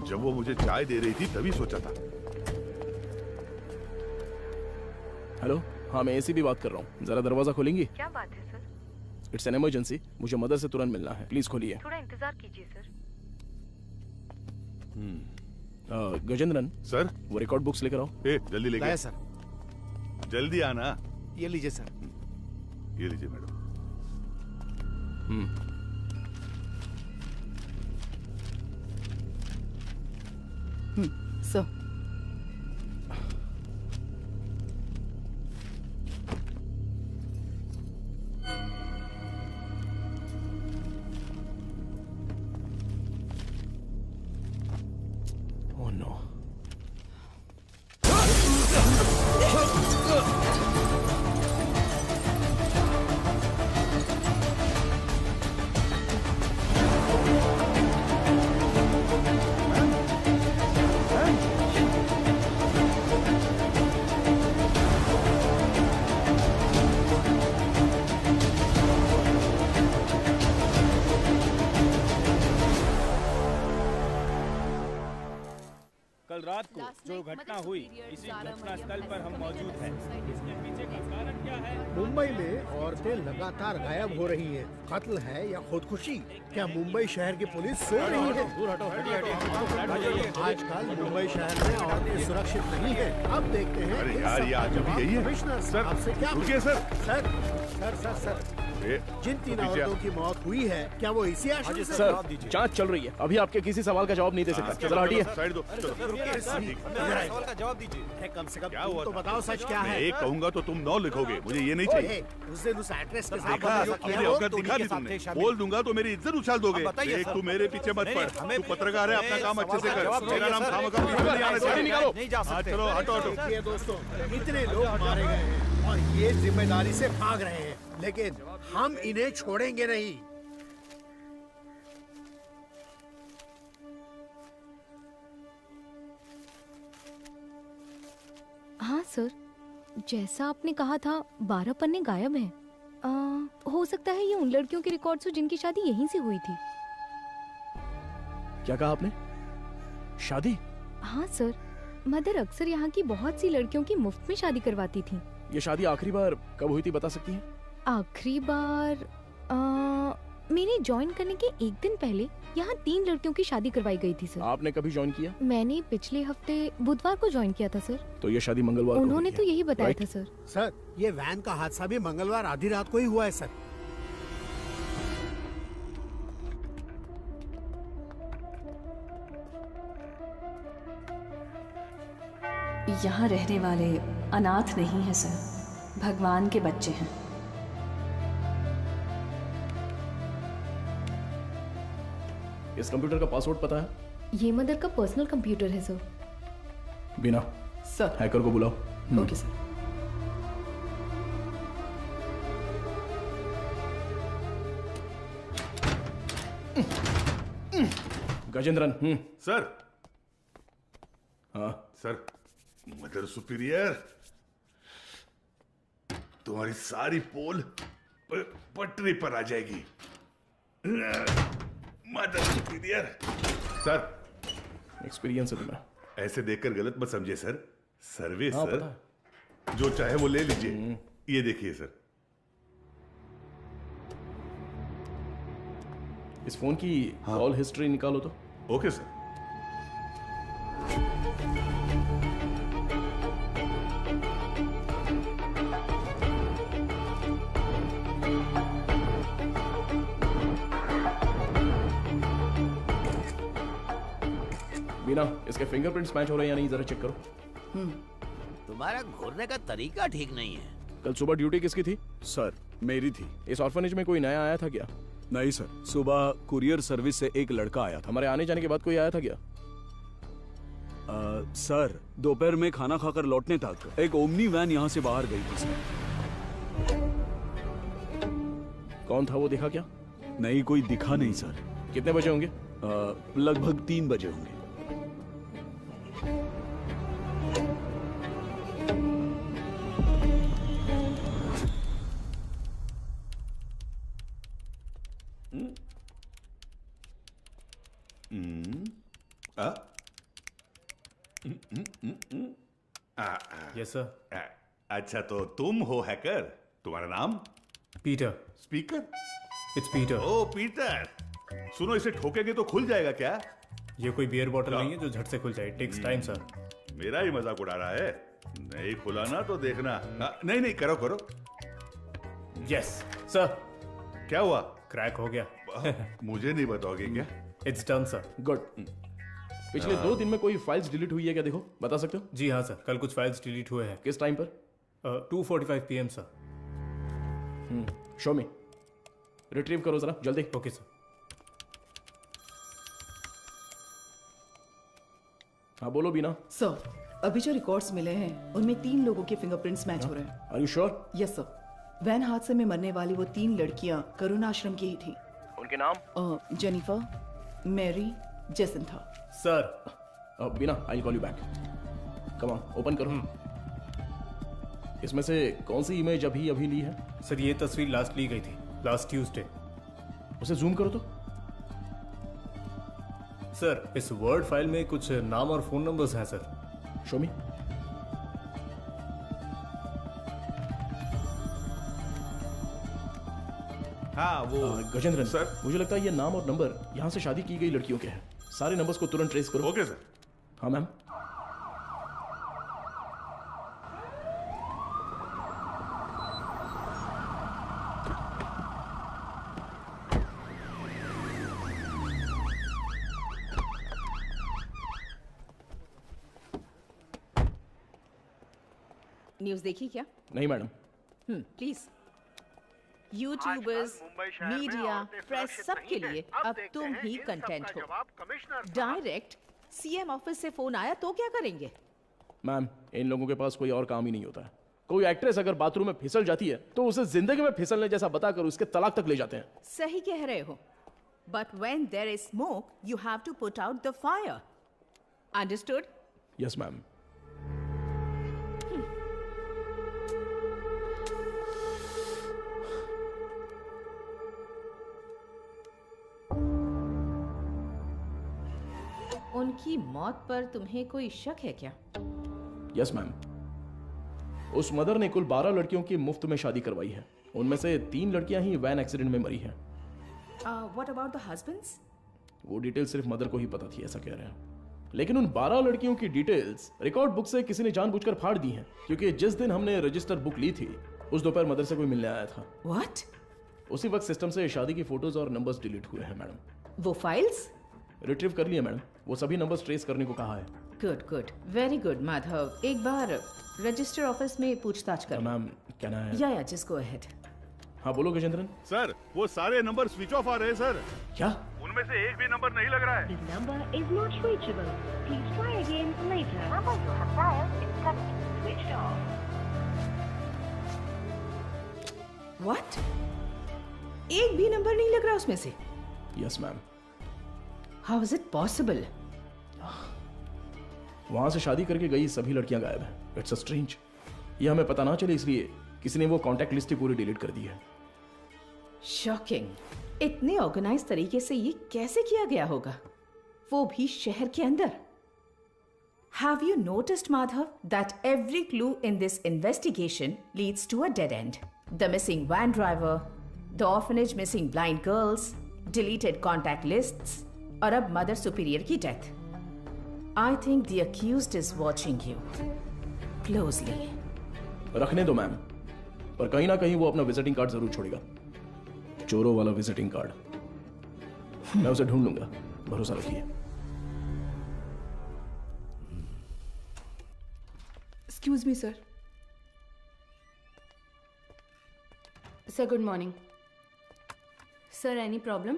जब वो मुझे चाय दे रही थी तभी सोचा था। हेलो हाँ मैं एसीपी बात कर रहा हूँ, जरा दरवाजा खोलेंगी? क्या बात है सर? इट्स एन इमरजेंसी, मुझे मदर से तुरंत मिलना है, प्लीज खोलिए। थोड़ा इंतजार कीजिए सर। गजेंद्रन सर वो रिकॉर्ड बुक्स लेकर आओ। जल्दी लेके सर। जल्दी आना। ये लीजिए सर। ये लीजिए मैडम। सर कल रात को जो घटना हुई इसी घटना स्थल पर हम मौजूद हैं। इसके पीछे का कारण क्या है? मुंबई में औरतें लगातार गायब हो रही हैं। कत्ल है या खुदकुशी? क्या मुंबई शहर की पुलिस सो रही है? आजकल मुंबई शहर में औरतें सुरक्षित नहीं है। अब देखते हैं। अरे यार, ये आज भी यही है। कमिश्नर सर, आपसे क्या रुकिए sir. Sir sir sir sir जिन 3 औरतों की मौत हुई है, क्या वो इसी आशय से? सर, जांच चल रही है, अभी आपके किसी सवाल का जवाब नहीं दे सकता। जरा हटिए। साइड दो। सवाल का जवाब दीजिए। कम से कम तुम तो बताओ सच क्या है। एक कहूंगा तो तुम 9 लिखोगे, मुझे ये नहीं चाहिए। उस दिन उस एक्ट्रेस के साथ देखा, अपनी औकात दिखा दी तुमने। बोल दूंगा तो मेरी इज्जत उछाल दोगे। देख, तू मेरे पीछे मत पड़। तू पत्रकार है, अपना काम अच्छे से कर। मेरा नाम खामखा नहीं आना चाहिए। चलो हटो हटो। दोस्तों, इतने लोग मारे गए हैं और ये जिम्मेदारी से भाग रहे हैं, लेकिन हम इन्हें छोड़ेंगे नहीं। हाँ सर, जैसा आपने कहा था 12 पन्ने गायब हैं। हो सकता है ये उन लड़कियों के रिकॉर्ड्स हो जिनकी शादी यहीं से हुई थी। क्या कहा आपने? शादी? हाँ सर, मदर अक्सर यहाँ की बहुत सी लड़कियों की मुफ्त में शादी करवाती थी। ये शादी आखिरी बार कब हुई थी, बता सकती हैं? आखिरी बार मेरे ज्वाइन करने के एक दिन पहले यहाँ 3 लड़कियों की शादी करवाई गई थी सर। आपने कभी ज्वाइन किया? मैंने पिछले हफ्ते बुधवार को ज्वाइन किया था सर। तो ये शादी मंगलवार को उन्होंने हुई तो है, यही बताया राइट? था सर। सर, ये वैन का हादसा भी मंगलवार आधी रात को ही हुआ है सर। यहाँ रहने वाले अनाथ नहीं है सर, भगवान के बच्चे हैं। इस कंप्यूटर का पासवर्ड पता है? ये मदर का पर्सनल कंप्यूटर है सर। बिना सर, हैकर को बुलाओ। Okay sir. गजेंद्रन। सर। हाँ सर, मदर सुपीरियर, तुम्हारी सारी पोल पटरी पर आ जाएगी। Mother superior. सर, एक्सपीरियंस है तुम्हें। ऐसे देखकर गलत मत समझिए सर। सर्विस हाँ, सर, जो चाहे वो ले लीजिए। ये देखिए सर। इस फोन की कॉल हिस्ट्री निकालो तो। Okay sir. बिना, इसके फिंगरप्रिंट्स मैच हो रहे हैं या नहीं, जरा चेक करो। तुम्हारा घूरने का तरीका ठीक नहीं है। कल सुबह ड्यूटी किसकी थी? सर, मेरी थी। इस ऑर्फनेज में कोई नया आया था क्या? नहीं सर, सुबह कुरियर सर्विस से एक लड़का आया था। हमारे आने जाने के बाद कोई आया था क्या? सर, दोपहर में खाना खाकर लौटने तक एक ओमनी वैन यहाँ से बाहर गई थी सर। कौन था वो, देखा क्या? नहीं, कोई दिखा नहीं सर। कितने बजे होंगे? लगभग 3 बजे होंगे। Yes sir. अच्छा, तो तुम हो हैकर। तुम्हारा नाम? पीटर। स्पीकर? It's Peter. ओ पीटर, सुनो, इसे ठोकेंगे तो खुल जाएगा क्या? ये कोई बियर बॉटल नहीं है जो झट से खुल जाए। Takes time sir. मेरा ही मजाक उड़ा रहा है। नहीं खुला ना तो देखना। नहीं नहीं, करो करो। Yes sir. क्या हुआ? क्रैक हो गया। मुझे नहीं बताओगे क्या? It's done sir. गुड। पिछले 2 दिन में कोई फाइल्स डिलीट हुई है क्या, देखो, बता सकते हो? जी हाँ सर, कल कुछ फाइल्स डिलीट हुए हैं। किस टाइम पर? 2:45 PM सर। शो मी। रिट्रीव करो जरा जल्दी। Okay sir. हाँ बोलो बीना। सर, अभी जो रिकॉर्ड्स मिले हैं उनमें 3 लोगों के फिंगरप्रिंट्स मैच हो रहे हैं। Are you sure? Yes sir. Van हादसे में मरने वाली वो 3 लड़कियां करुणा आश्रम की ही थी। उनके नाम? Jennifer, Mary, Jacintha. Sir. Beena, I call you back. Come on, open करो। इसमें से कौन सी इमेज अभी ली है? सर, ये तस्वीर लास्ट ली गई थी, लास्ट ट्यूसडे। उसे जूम करो तो। सर इस वर्ड फाइल में कुछ नाम और फोन नंबर्स हैं सर। शो मी। हाँ वो गजेंद्रन सर, मुझे लगता है ये नाम और नंबर यहाँ से शादी की गई लड़कियों के हैं। सारे नंबर्स को तुरंत ट्रेस करो। Okay sir. हाँ मैम। न्यूज़ देखी क्या? नहीं madam. Please. YouTubers, media, press सबके लिए अब तुम ही कंटेंट हो। डायरेक्ट सीएम ऑफिस से फोन आया तो क्या करेंगे? मैम इन लोगों के पास कोई और काम ही नहीं होता है। कोई एक्ट्रेस अगर बाथरूम में फिसल जाती है तो उसे जिंदगी में फिसलने जैसा बताकर उसके तलाक तक ले जाते हैं। सही कह रहे हो। But when there is smoke you have to put out the fire. Understood? Yes ma'am. उनकी मौत पर तुम्हें कोई शक है क्या? Yes ma'am. उस मदर ने कुल 12 लड़कियों की मुफ्त में शादी करवाई है। उनमें से 3 लड़कियां ही वैन एक्सीडेंट में मरी हैं। What about the husbands? वो डिटेल सिर्फ मदर को ही पता थी, ऐसा कह रहे हैं। लेकिन उन 12 लड़कियों की डिटेल्स रिकॉर्ड बुक से किसी ने जानबूझकर फाड़ दी हैं, क्योंकि जिस दिन हमने रजिस्टर बुक ली थी उस दोपहर मदर से कोई मिलने आया था। व्हाट? उसी वक्त सिस्टम से शादी की फोटोज और नंबर्स डिलीट हुए हैं मैडम। वो फाइल्स रिट्रीव कर लिए मैडम। वो सभी नंबर्स ट्रेस करने को कहा है। Good good, very good Madhav. एक बार रजिस्टर ऑफिस में पूछताछ कर। मैम कहना है। या जस्ट गो अहेड। हाँ बोलो गजेंद्रन। सर वो सारे नंबर स्विच ऑफ आ रहे हैं सर। क्या? उनमें से एक भी नंबर नहीं लग रहा है। This number is not reachable. Please try again later. Number you have dialed is currently switched off. What? एक भी नंबर नहीं लग रहा उसमें से? Yes ma'am. How is it possible? वहां से शादी करके गई सभी लड़कियां गायब हैं। It's strange. ये हमें पता ना चले इसलिए किसी ने वो कांटेक्ट लिस्ट ही पूरी डिलीट कर दी है। शॉकिंग। इतने ऑर्गेनाइज तरीके से ये कैसे किया गया होगा, वो भी शहर के अंदर? Have you noticed, Madhav, that every clue in this investigation leads to a dead end? The missing van driver, the orphanage missing blind girls, deleted contact lists, और अब मदर सुपीरियर की death. I think the accused is watching you closely. रखने दो ma'am, पर कहीं ना कहीं वो अपना विजिटिंग कार्ड जरूर छोड़ेगा। चोरों वाला विजिटिंग कार्ड। मैं उसे ढूंढ लूंगा, भरोसा रखिए। Excuse me sir. Sir good morning. Sir any problem?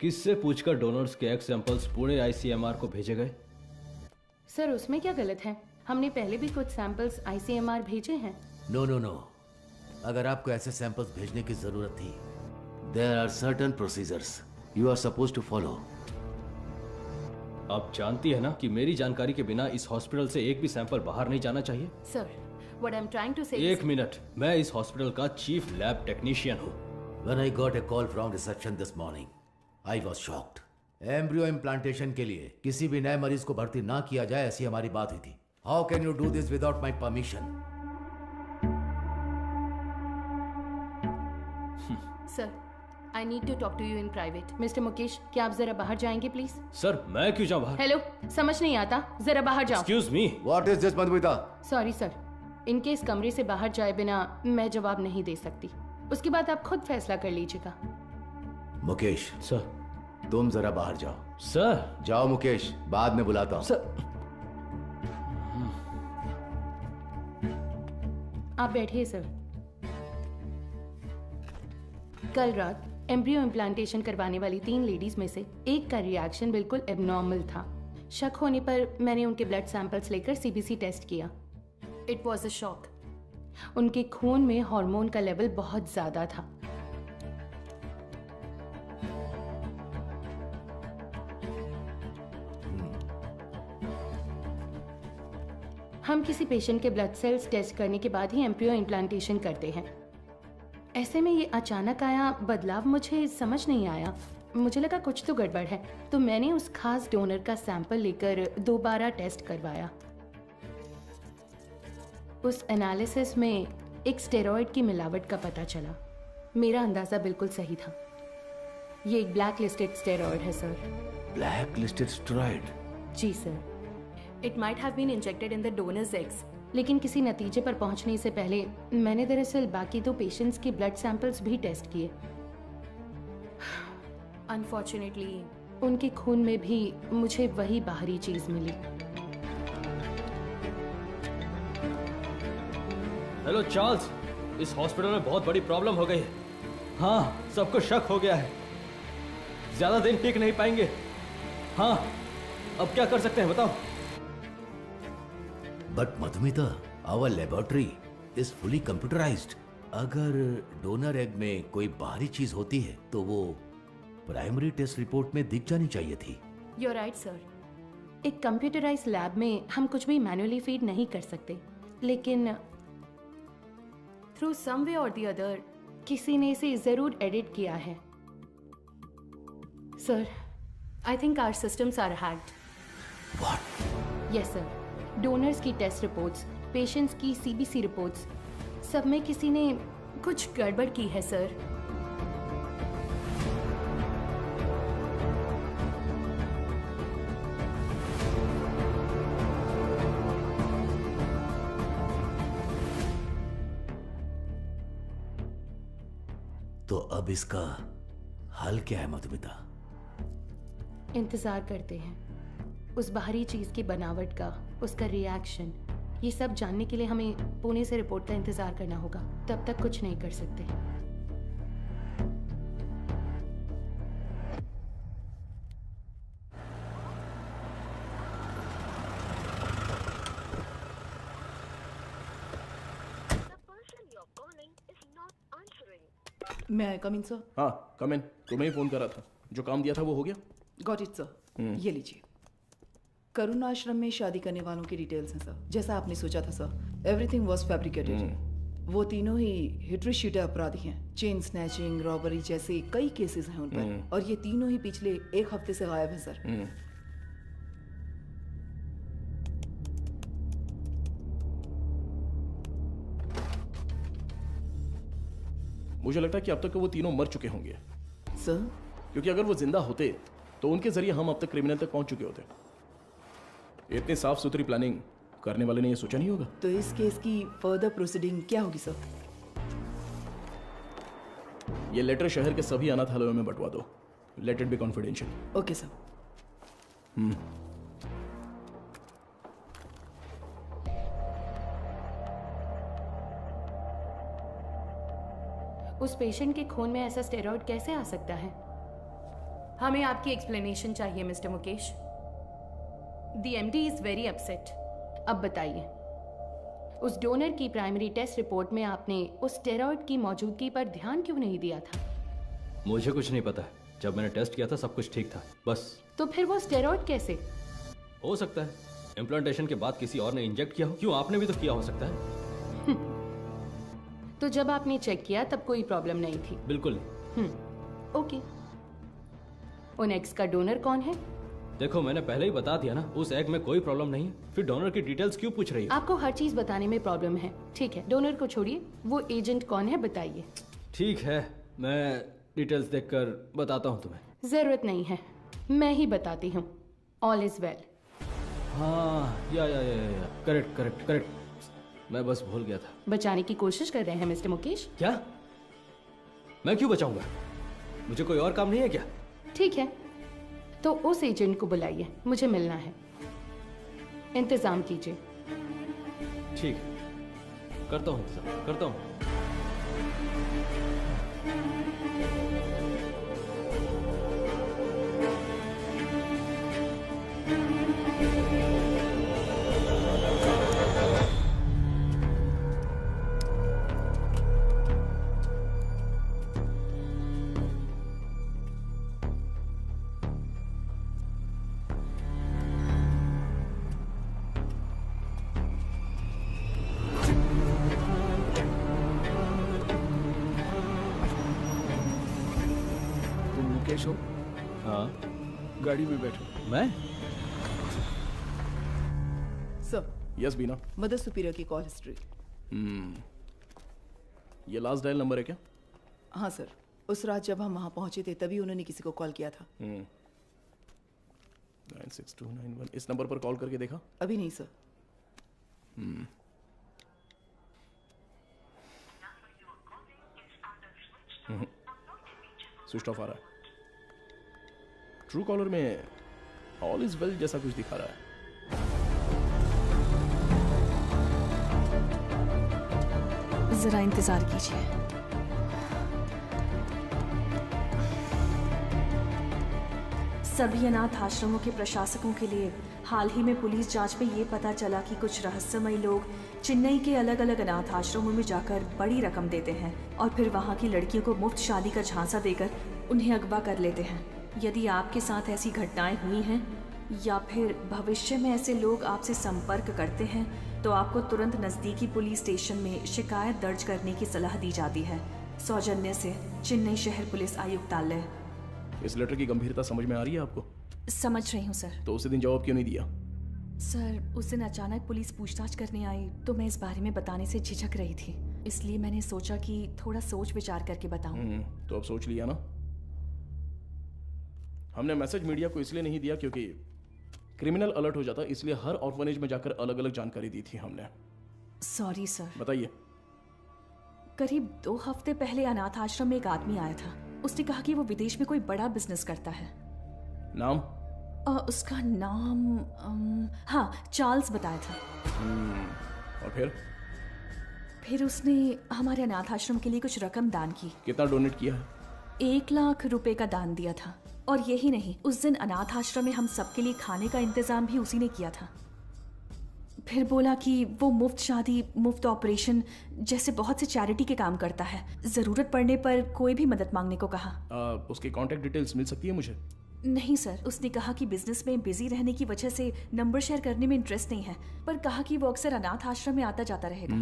किससे पूछकर डोनर्स के एग सैंपल्स पूरे आईसीएमआर को भेजे गए? सर उसमें क्या गलत है? हमने पहले भी कुछ सैंपल्स आईसीएमआर भेजे हैं। नो नो नो, अगर आपको ऐसे सैंपल्स भेजने की जरूरत थी, there are certain procedures you are supposed to follow. आप जानती है ना कि मेरी जानकारी के बिना इस हॉस्पिटल से एक भी सैंपल बाहर नहीं जाना चाहिए। Sir what I am trying to say एक मिनट, मैं इस हॉस्पिटल का चीफ लैब टेक्नीशियन हूँ। When I got a call from reception this morning, I was shocked. Embryo implantation के लिए किसी भी नए मरीज को भर्ती ना किया जाए, ऐसी हमारी बात हुई थी। How can you do this without my permission? Sir I need to talk to you in private. Mister Mukesh, क्या आप जरा बाहर जाएंगे प्लीज? सर मैं क्यों जाऊं बाहर? हेलो, समझ नहीं आता, जरा बाहर जाओ। Excuse me. What is this, Madhumita? Sorry sir, इनके इस कमरे से बाहर जाए बिना मैं जवाब नहीं दे सकती। उसके बाद आप खुद फैसला कर लीजिएगा। मुकेश सर, तुम जरा बाहर जाओ। सर जाओ मुकेश, बाद में बुलाता हूँ। सर आप बैठिए सर। कल रात एम्ब्रियो इम्प्लांटेशन करवाने वाली 3 लेडीज में से एक का रिएक्शन बिल्कुल एबनॉर्मल था। शक होने पर मैंने उनके ब्लड सैंपल्स लेकर सीबीसी टेस्ट किया। It was a shock. उनके खून में हार्मोन का लेवल बहुत ज्यादा था। हम किसी पेशेंट के ब्लड सेल्स टेस्ट करने के बाद ही एम्ब्रियो इम्प्लांटेशन करते हैं। ऐसे में ये अचानक आया बदलाव मुझे समझ नहीं आया। मुझे लगा कुछ तो गड़बड़ है, तो मैंने उस खास डोनर का सैंपल लेकर दोबारा टेस्ट करवाया। उस एनालिसिस में एक स्टेरॉइड की मिलावट का पता चला। मेरा अंदाजा बिल्कुल सही था। ये एक ब्लैक लिस्टेड स्टेरॉइड है सर। Black listed steroid? जी sir. It might have been injected in the donors eggs. लेकिन किसी नतीजे पर पहुंचने से पहले मैंने दरअसल बाकी 2 पेशेंट्स के ब्लड सैंपल्स भी टेस्ट किए। अनफॉर्चुनेटली उनके खून में भी मुझे वही बाहरी चीज मिली। हेलो चार्ल्स, इस हॉस्पिटल में बहुत बड़ी प्रॉब्लम हो गई है। हाँ, सबको शक हो गया है। ज्यादा दिन टिक नहीं पाएंगे। हाँ, अब क्या कर सकते हैं बताओ? But Madhumita, our laboratory is fully computerised. अगर डोनर एग में कोई बाहरी चीज होती है तो वो प्राइमरी टेस्ट रिपोर्ट में दिख जानी चाहिए थी। You're right, sir. एक कंप्यूटराइज्ड लैब में हम कुछ भी मैन्युअली फीड नहीं कर सकते, लेकिन थ्रू सम वे और द अदर किसी ने इसे जरूर एडिट किया है। Sir, I think our systems are hacked. What? Yes sir. Donors की टेस्ट रिपोर्ट्स, पेशेंट्स की सीबीसी रिपोर्ट्स, सब में किसी ने कुछ गड़बड़ की है सर। तो अब इसका हल क्या है मधुमिता? इंतजार करते हैं उस बाहरी चीज की बनावट का, उसका रिएक्शन। ये सब जानने के लिए हमें पुणे से रिपोर्ट का इंतजार करना होगा। तब तक कुछ नहीं कर सकते। मैं आई कम इन सर? हाँ, कम इन। तुम्हें ही फोन करा था। जो काम दिया था वो हो गया? Got it sir. ये लीजिए। करुण आश्रम में शादी करने वालों की डिटेल्स हैं सर, जैसा आपने सोचा था सर। Everything was fabricated. वो तीनों ही हिट्रीशीटे अपराधी हैं। चेन स्नैचिंग, रॉबरी जैसे कई केसेस हैं उन पर, और ये तीनों ही पिछले 1 हफ्ते से गायब हैं सर। मुझे लगता है कि अब तक वो तीनों मर चुके होंगे सर, क्योंकि अगर वो जिंदा होते तो उनके जरिए हम अब तक क्रिमिनल तक पहुंच चुके होते। इतनी साफ सुथरी प्लानिंग करने वाले ने ये सोचा नहीं होगा। तो इस केस की फर्दर प्रोसीडिंग क्या होगी सर? ये लेटर शहर के सभी अनाथालयों में बंटवा दो। Let it be confidential. Okay sir. उस पेशेंट के खून में ऐसा स्टेरॉइड कैसे आ सकता है? हमें आपकी एक्सप्लेनेशन चाहिए mister Mukesh. The MD is very upset. अब बताइए, उस डोनर की प्राइमरी टेस्ट रिपोर्ट में आपने उस स्टेरॉइड की मौजूदगी पर ध्यान क्यों नहीं दिया था? मुझे कुछ नहीं पता। जब मैंने टेस्ट किया था सब कुछ ठीक था, बस। तो फिर वो स्टेरॉइड कैसे? हो सकता है इम्प्लांटेशन के बाद किसी और ने इंजेक्ट किया हो। क्यों, आपने भी तो किया हो सकता है। तो जब आपने चेक किया तब कोई प्रॉब्लम नहीं थी? बिल्कुल। ओके। उन एग्स का डोनर कौन है? देखो, मैंने पहले ही बता दिया ना, उस एग में कोई प्रॉब्लम नहीं है। फिर डोनर की डिटेल्स क्यों पूछ रही है? आपको हर चीज बताने में प्रॉब्लम है। ठीक है, डोनर को छोड़िए, वो एजेंट कौन है बताइए। ठीक है, मैं डिटेल्स देखकर बताता हूँ तुम्हें। जरूरत नहीं है, मैं ही बताती हूँ। All is well. हाँ, या करेक्ट। मैं बस भूल गया था। बचाने की कोशिश कर रहे हैं मिस्टर मुकेश? क्या? मैं क्यों बचाऊंगा? मुझे कोई और काम नहीं है क्या? ठीक है, तो उस एजेंट को बुलाइए, मुझे मिलना है। इंतजाम कीजिए। ठीक, करता हूँ इंतजाम, करता हूँ। फ्रेश हो, हाँ गाड़ी में बैठो। मैं? सर, यस बीना। मदर सुपीरियर की कॉल हिस्ट्री। ये लास्ट डायल नंबर है क्या? हाँ सर, उस रात जब हम वहाँ पहुंचे थे तभी उन्होंने किसी को कॉल किया था। 96291। इस नंबर पर कॉल करके देखा? अभी नहीं सर। स्विच ऑफ आ रहा है। ट्रू कॉलर में ऑल इज वेल जैसा कुछ दिखा रहा है। जरा इंतजार कीजिए। सभी अनाथ आश्रमों के प्रशासकों के लिए हाल ही में पुलिस जांच में ये पता चला कि कुछ रहस्यमयी लोग चेन्नई के अलग अलग अनाथ आश्रमों में जाकर बड़ी रकम देते हैं और फिर वहाँ की लड़कियों को मुफ्त शादी का झांसा देकर उन्हें अगवा कर लेते हैं। यदि आपके साथ ऐसी घटनाएं हुई हैं या फिर भविष्य में ऐसे लोग आपसे संपर्क करते हैं तो आपको तुरंत नज़दीकी पुलिस स्टेशन में शिकायत दर्ज करने की सलाह दी जाती है। सौजन्य से चेन्नई शहर पुलिस आयुक्तालय। इस लेटर की गंभीरता समझ में आ रही है आपको? समझ रही हूँ सर। तो उसी दिन जवाब क्यों नहीं दिया? सर, उस दिन अचानक पुलिस पूछताछ करने आई तो मैं इस बारे में बताने से झिझक रही थी, इसलिए मैंने सोचा कि थोड़ा सोच विचार करके बताऊं। तो अब सोच लिया ना? हमने मैसेज मीडिया को इसलिए नहीं दिया क्योंकि क्रिमिनल अलर्ट हो जाता, इसलिए हर ऑर्फनेज में जाकर अलग अलग जानकारी दी थी हमने। Sorry sir. बताइए। करीब 2 हफ्ते पहले अनाथ आश्रम में एक आदमी आया था। उसने कहा कि वो विदेश में कोई बड़ा बिजनेस करता है। नाम? उसका नाम हाँ, चार्ल्स बताया था। और फिर उसने हमारे अनाथ आश्रम के लिए कुछ रकम दान की। कितना डोनेट किया है? 1 लाख रुपए का दान दिया था। और यही नहीं, उस दिन अनाथ आश्रम में हम सबके लिए खाने का इंतजाम भी उसी ने किया था। फिर बोला कि वो मुफ्त शादी, मुफ्त ऑपरेशन जैसे बहुत से चैरिटी के काम करता है। जरूरत पड़ने पर कोई भी मदद मांगने को कहा। उसकी कांटेक्ट डिटेल्स मिल सकती है मुझे? नहीं सर, उसने कहा कि बिजनेस में बिजी रहने की वजह से नंबर शेयर करने में इंटरेस्ट नहीं है, पर कहा कि वो अक्सर अनाथ आश्रम में आता जाता रहेगा।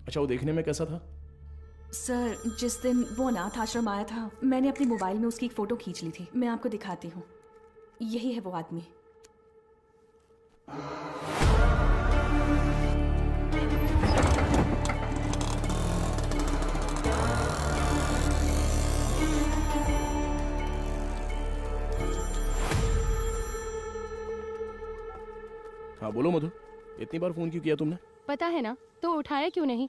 अच्छा, वो देखने में कैसा था? सर, जिस दिन वो अनाथ आश्रम आया था मैंने अपने मोबाइल में उसकी एक फोटो खींच ली थी। मैं आपको दिखाती हूँ। यही है वो आदमी। हाँ बोलो मधु, इतनी बार फोन क्यों किया तुमने? पता है ना, तो उठाया क्यों नहीं?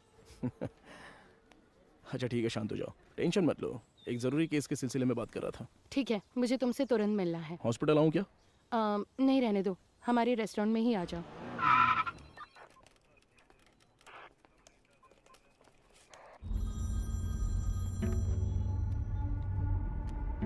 अच्छा ठीक है, शांत हो जाओ, टेंशन मत लो। एक जरूरी केस के सिलसिले में बात कर रहा था। ठीक है, मुझे तुमसे तुरंत मिलना है। हॉस्पिटल आऊँ क्या? नहीं, रहने दो, हमारे रेस्टोरेंट में ही आ जाओ।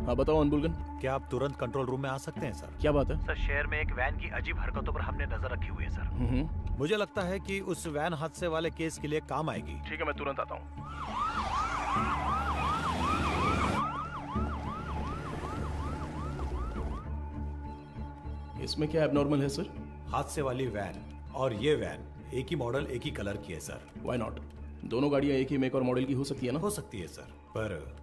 हाँ बताओ अनबुलगन। क्या आप तुरंत कंट्रोल रूम में आ सकते हैं सर? क्या बात है? सर, शहर में एक वैन की अजीब हरकतों पर हमने नजर रखी हुई है सर। मुझे लगता है कि उस वैन हादसे वाले केस के लिए काम आएगी। ठीक है, मैं तुरंत आता हूँ। इसमें क्या एबनॉर्मल है सर? हादसे वाली वैन और ये वैन एक ही मॉडल, एक ही कलर की है सर। Why not? दोनों गाड़ियाँ एक ही मेक और मॉडल की हो सकती है ना? हो सकती है सर, पर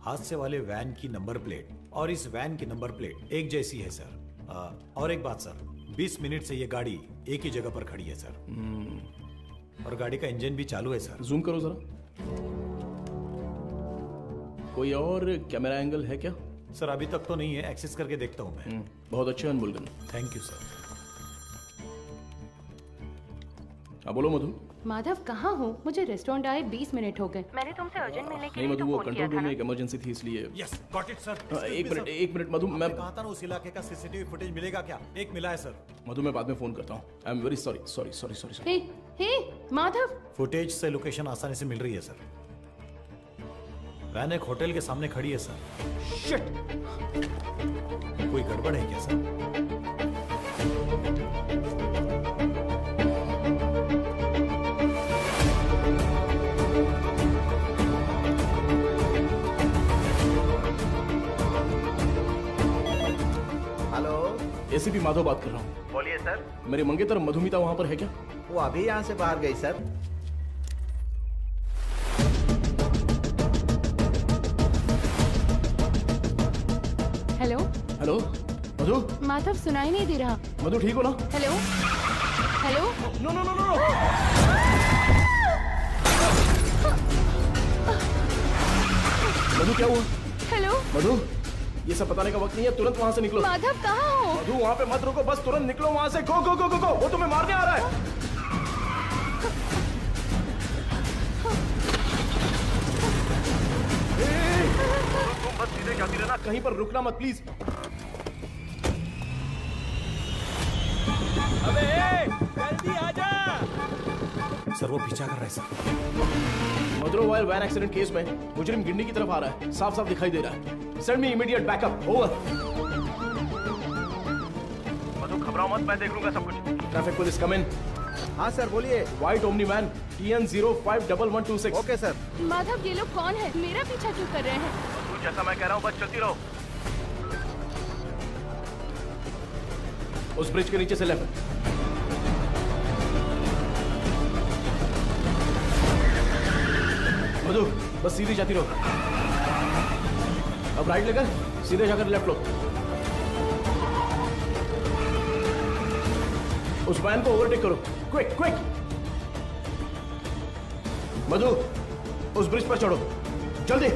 हादसे वाले वैन की नंबर प्लेट और इस वैन की नंबर प्लेट एक जैसी है सर। और एक बात सर, 20 मिनट से ये गाड़ी एक ही जगह पर खड़ी है सर। और गाड़ी का इंजन भी चालू है सर। जूम करो जरा। कोई और कैमरा एंगल है क्या? सर अभी तक तो नहीं है, एक्सेस करके देखता हूँ मैं। बहुत अच्छे अनबुलगन। Thank you sir. हाँ बोलो मधु। माधव कहाँ हो? मुझे रेस्टोरेंट आए 20 मिनट हो गए। मैंने तुमसे अर्जेंट मिलने के नहीं लिए मधु, वो कंट्रोल रूम में एक इमरजेंसी थी इसलिए। Yes, got it sir. एक मिनट मधु, मैं कहा था ना उस इलाके का सीसीटीवी फुटेज मिलेगा क्या? एक मिला है सर। मधु मैं बाद में फोन करता हूँ। I am very sorry sorry sorry sorry. Hey Madhav, footage से लोकेशन आसानी से मिल रही है सर। वैन एक होटल के सामने खड़ी है सर। शिट! कोई गड़बड़ है क्या सर? एसीपी माधव बात कर रहा हूँ। बोलिए सर। मेरी मंगेतर मधुमिता वहाँ पर है क्या? वो अभी यहाँ से बाहर गई sir. Hello hello Madhu. Madhav सुनाई नहीं दे रहा। मधु ठीक हो ना? Hello hello. No no no no. Madhu क्या हुआ? हेलो मधु, ये सब बताने का वक्त नहीं है, तुरंत वहाँ से निकलो। माधव कहाँ हो? मधु वहाँ पे मत रुको, बस तुरंत निकलो वहाँ से। गो गो गो गो गो, वो तुम्हें मारने आ रहा है। तुम बस सीधे जाती रहना, कहीं पर रुकना मत प्लीज। अबे जल्दी आजा। सर वो पीछा कर रहा है सर। मदुरवाइल वैन एक्सीडेंट केस में मुजरिम गिंडी की तरफ आ रहा है, साफ साफ दिखाई दे रहा है। Send me immediate backup. Over. Madhu घबराओ मत, मैं देख लूंगा सब कुछ। Traffic police come in. हाँ सर बोलिए। White Omni van TN051126। Okay sir. Madhav ये लोग कौन है? मेरा पीछा क्यों कर रहे हैं? मधु जैसा मैं कह रहा हूँ बस चलती रहो। उस ब्रिज के नीचे से लेफ्ट। मधु बस सीधी जाती रहो। अब राइट लेकर सीधे जाकर लेफ्ट लो। उस वैन को ओवरटेक करो, क्विक क्विक। मधु उस ब्रिज पर चढ़ो, जल्दी।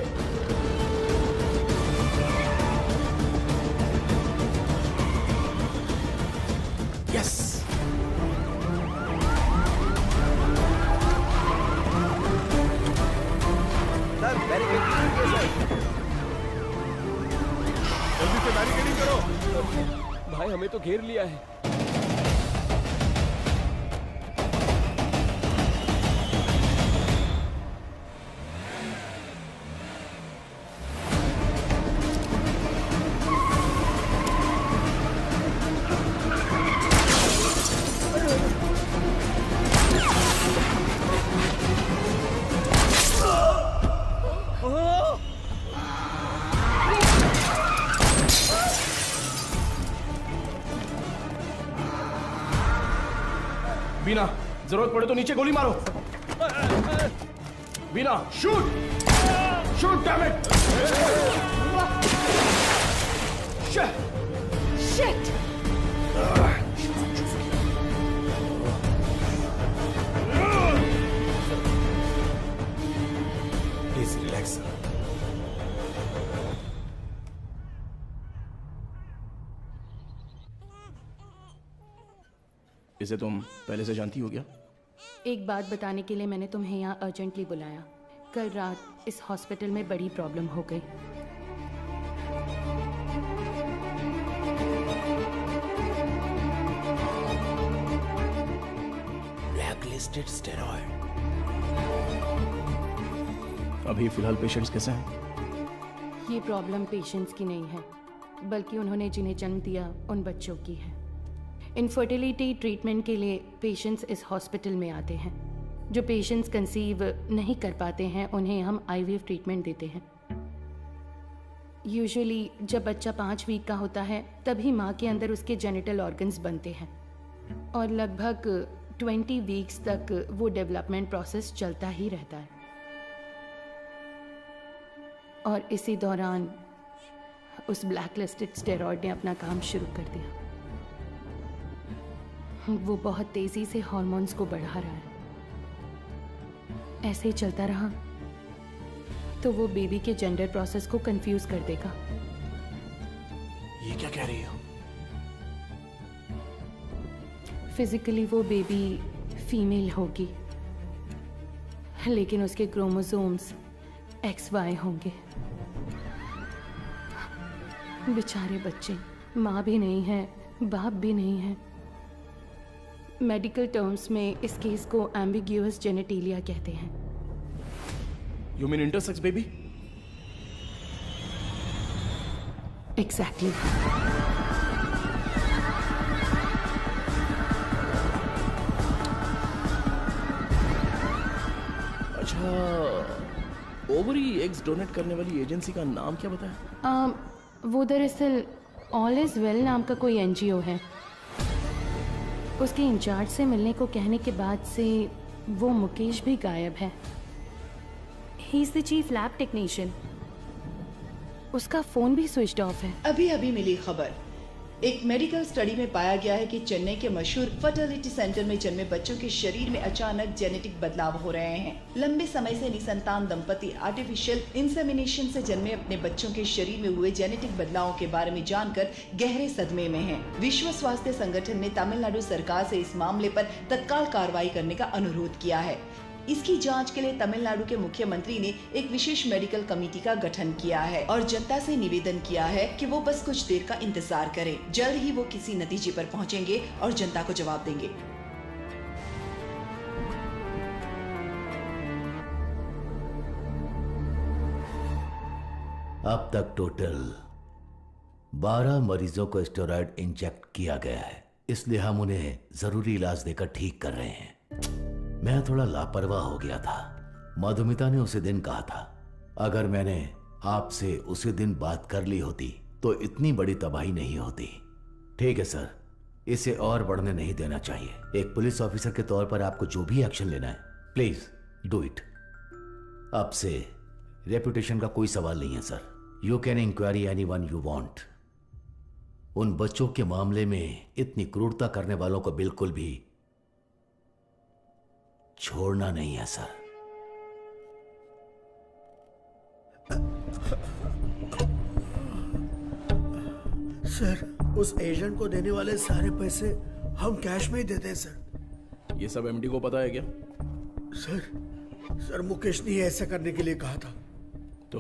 यस। सर जल्दी से बैरिकेडिंग करो। भाई हमें तो घेर लिया है। बीना जरूरत पड़े तो नीचे गोली मारो। Beena shoot shoot damn it. Shit. Please relax sir. इसे तुम पहले से जानती हो क्या? एक बात बताने के लिए मैंने तुम्हें यहाँ अर्जेंटली बुलाया। कल रात इस हॉस्पिटल में बड़ी प्रॉब्लम हो गई। Blacklisted steroid. अभी फिलहाल पेशेंट्स कैसे हैं? ये प्रॉब्लम पेशेंट्स की नहीं है, बल्कि उन्होंने जिन्हें जन्म दिया उन बच्चों की है। इनफर्टिलिटी ट्रीटमेंट के लिए पेशेंट्स इस हॉस्पिटल में आते हैं। जो पेशेंट्स कंसीव नहीं कर पाते हैं उन्हें हम IVF ट्रीटमेंट देते हैं। यूजुअली जब बच्चा 5 वीक का होता है तभी माँ के अंदर उसके जेनिटल ऑर्गन्स बनते हैं और लगभग 20 वीक्स तक वो डेवलपमेंट प्रोसेस चलता ही रहता है। और इसी दौरान उस ब्लैकलिस्टेड स्टेरॉइड ने अपना काम शुरू कर दिया। वो बहुत तेजी से हार्मोन्स को बढ़ा रहा है। ऐसे ही चलता रहा तो वो बेबी के जेंडर प्रोसेस को कंफ्यूज कर देगा। ये क्या कह रही हो? फिजिकली वो बेबी फीमेल होगी, लेकिन उसके क्रोमोसोम्स XY होंगे। बेचारे बच्चे, माँ भी नहीं है, बाप भी नहीं है। मेडिकल टर्म्स में इस केस को एम्बिग्यूअस जेनेटिलिया कहते हैं। You mean intersex baby? Exactly. अच्छा, ओवरी एग्स डोनेट करने वाली एजेंसी का नाम क्या बताया? वो दरअसल ऑल इज वेल नाम का कोई NGO है। उसके इंचार्ज से मिलने को कहने के बाद से वो मुकेश भी गायब है। ही is the chief lab technician. उसका फोन भी स्विच ऑफ है। अभी अभी मिली खबर, एक मेडिकल स्टडी में पाया गया है कि चेन्नई के मशहूर फर्टिलिटी सेंटर में जन्मे बच्चों के शरीर में अचानक जेनेटिक बदलाव हो रहे हैं। लंबे समय से निसंतान दंपति आर्टिफिशियल इंसेमिनेशन से जन्मे अपने बच्चों के शरीर में हुए जेनेटिक बदलावों के बारे में जानकर गहरे सदमे में हैं। विश्व स्वास्थ्य संगठन ने तमिलनाडु सरकार से इस मामले पर तत्काल कार्रवाई करने का अनुरोध किया है। इसकी जांच के लिए तमिलनाडु के मुख्यमंत्री ने एक विशेष मेडिकल कमेटी का गठन किया है और जनता से निवेदन किया है कि वो बस कुछ देर का इंतजार करें। जल्द ही वो किसी नतीजे पर पहुंचेंगे और जनता को जवाब देंगे। अब तक टोटल 12 मरीजों को स्टेरॉयड इंजेक्ट किया गया है, इसलिए हम उन्हें जरूरी इलाज देकर ठीक कर रहे हैं। मैं थोड़ा लापरवाह हो गया था। मधुमिता ने उसी दिन कहा था, अगर मैंने आपसे उसी दिन बात कर ली होती तो इतनी बड़ी तबाही नहीं होती। ठीक है सर, इसे और बढ़ने नहीं देना चाहिए। एक पुलिस ऑफिसर के तौर पर आपको जो भी एक्शन लेना है, प्लीज डू इट। अब से रेपुटेशन का कोई सवाल नहीं है sir. You can inquiry anyone you want. उन बच्चों के मामले में इतनी क्रूरता करने वालों को बिल्कुल भी छोड़ना नहीं है सर। सर, उस एजेंट को देने वाले सारे पैसे हम कैश में ही देते हैं सर। ये सब एमडी को पता है क्या? सर मुकेश ने ऐसा करने के लिए कहा था। तो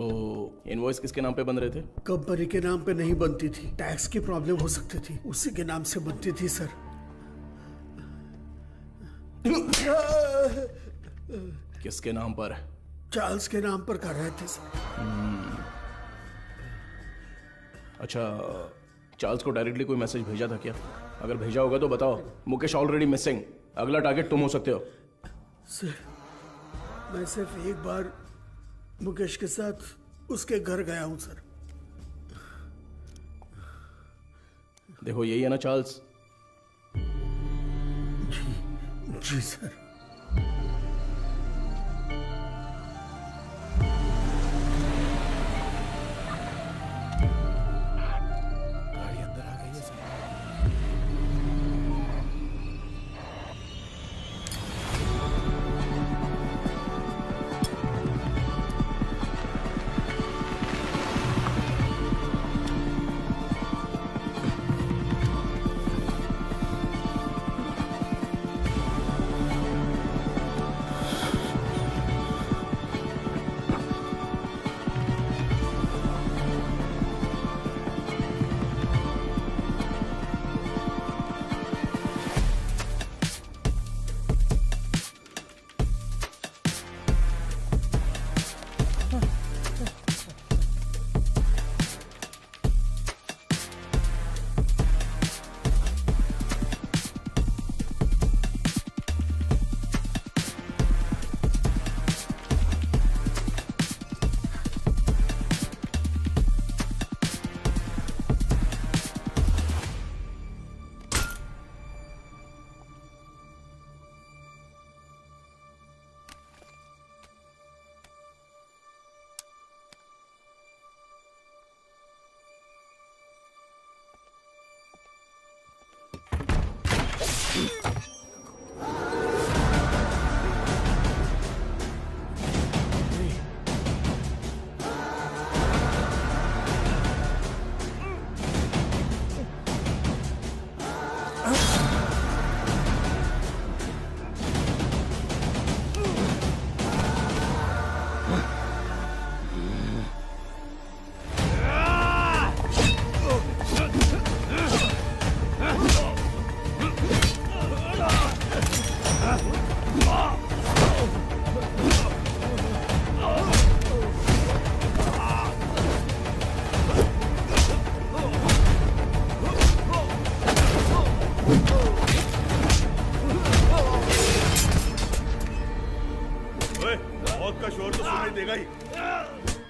इनवॉइस किसके नाम पे बन रहे थे? कंपनी के नाम पे नहीं बनती थी, टैक्स की प्रॉब्लम हो सकती थी, उसी के नाम से बनती थी सर। किसके नाम पर? चार्ल्स के नाम पर कर रहे थे सर। अच्छा, चार्ल्स को डायरेक्टली कोई मैसेज भेजा था क्या? अगर भेजा होगा तो बताओ। मुकेश ऑलरेडी मिसिंग, अगला टारगेट तुम हो सकते हो। सर, मैं सिर्फ एक बार मुकेश के साथ उसके घर गया हूं सर। देखो यही है ना चार्ल्स? जी सर। गाड़ी अंदर आ गई है सर।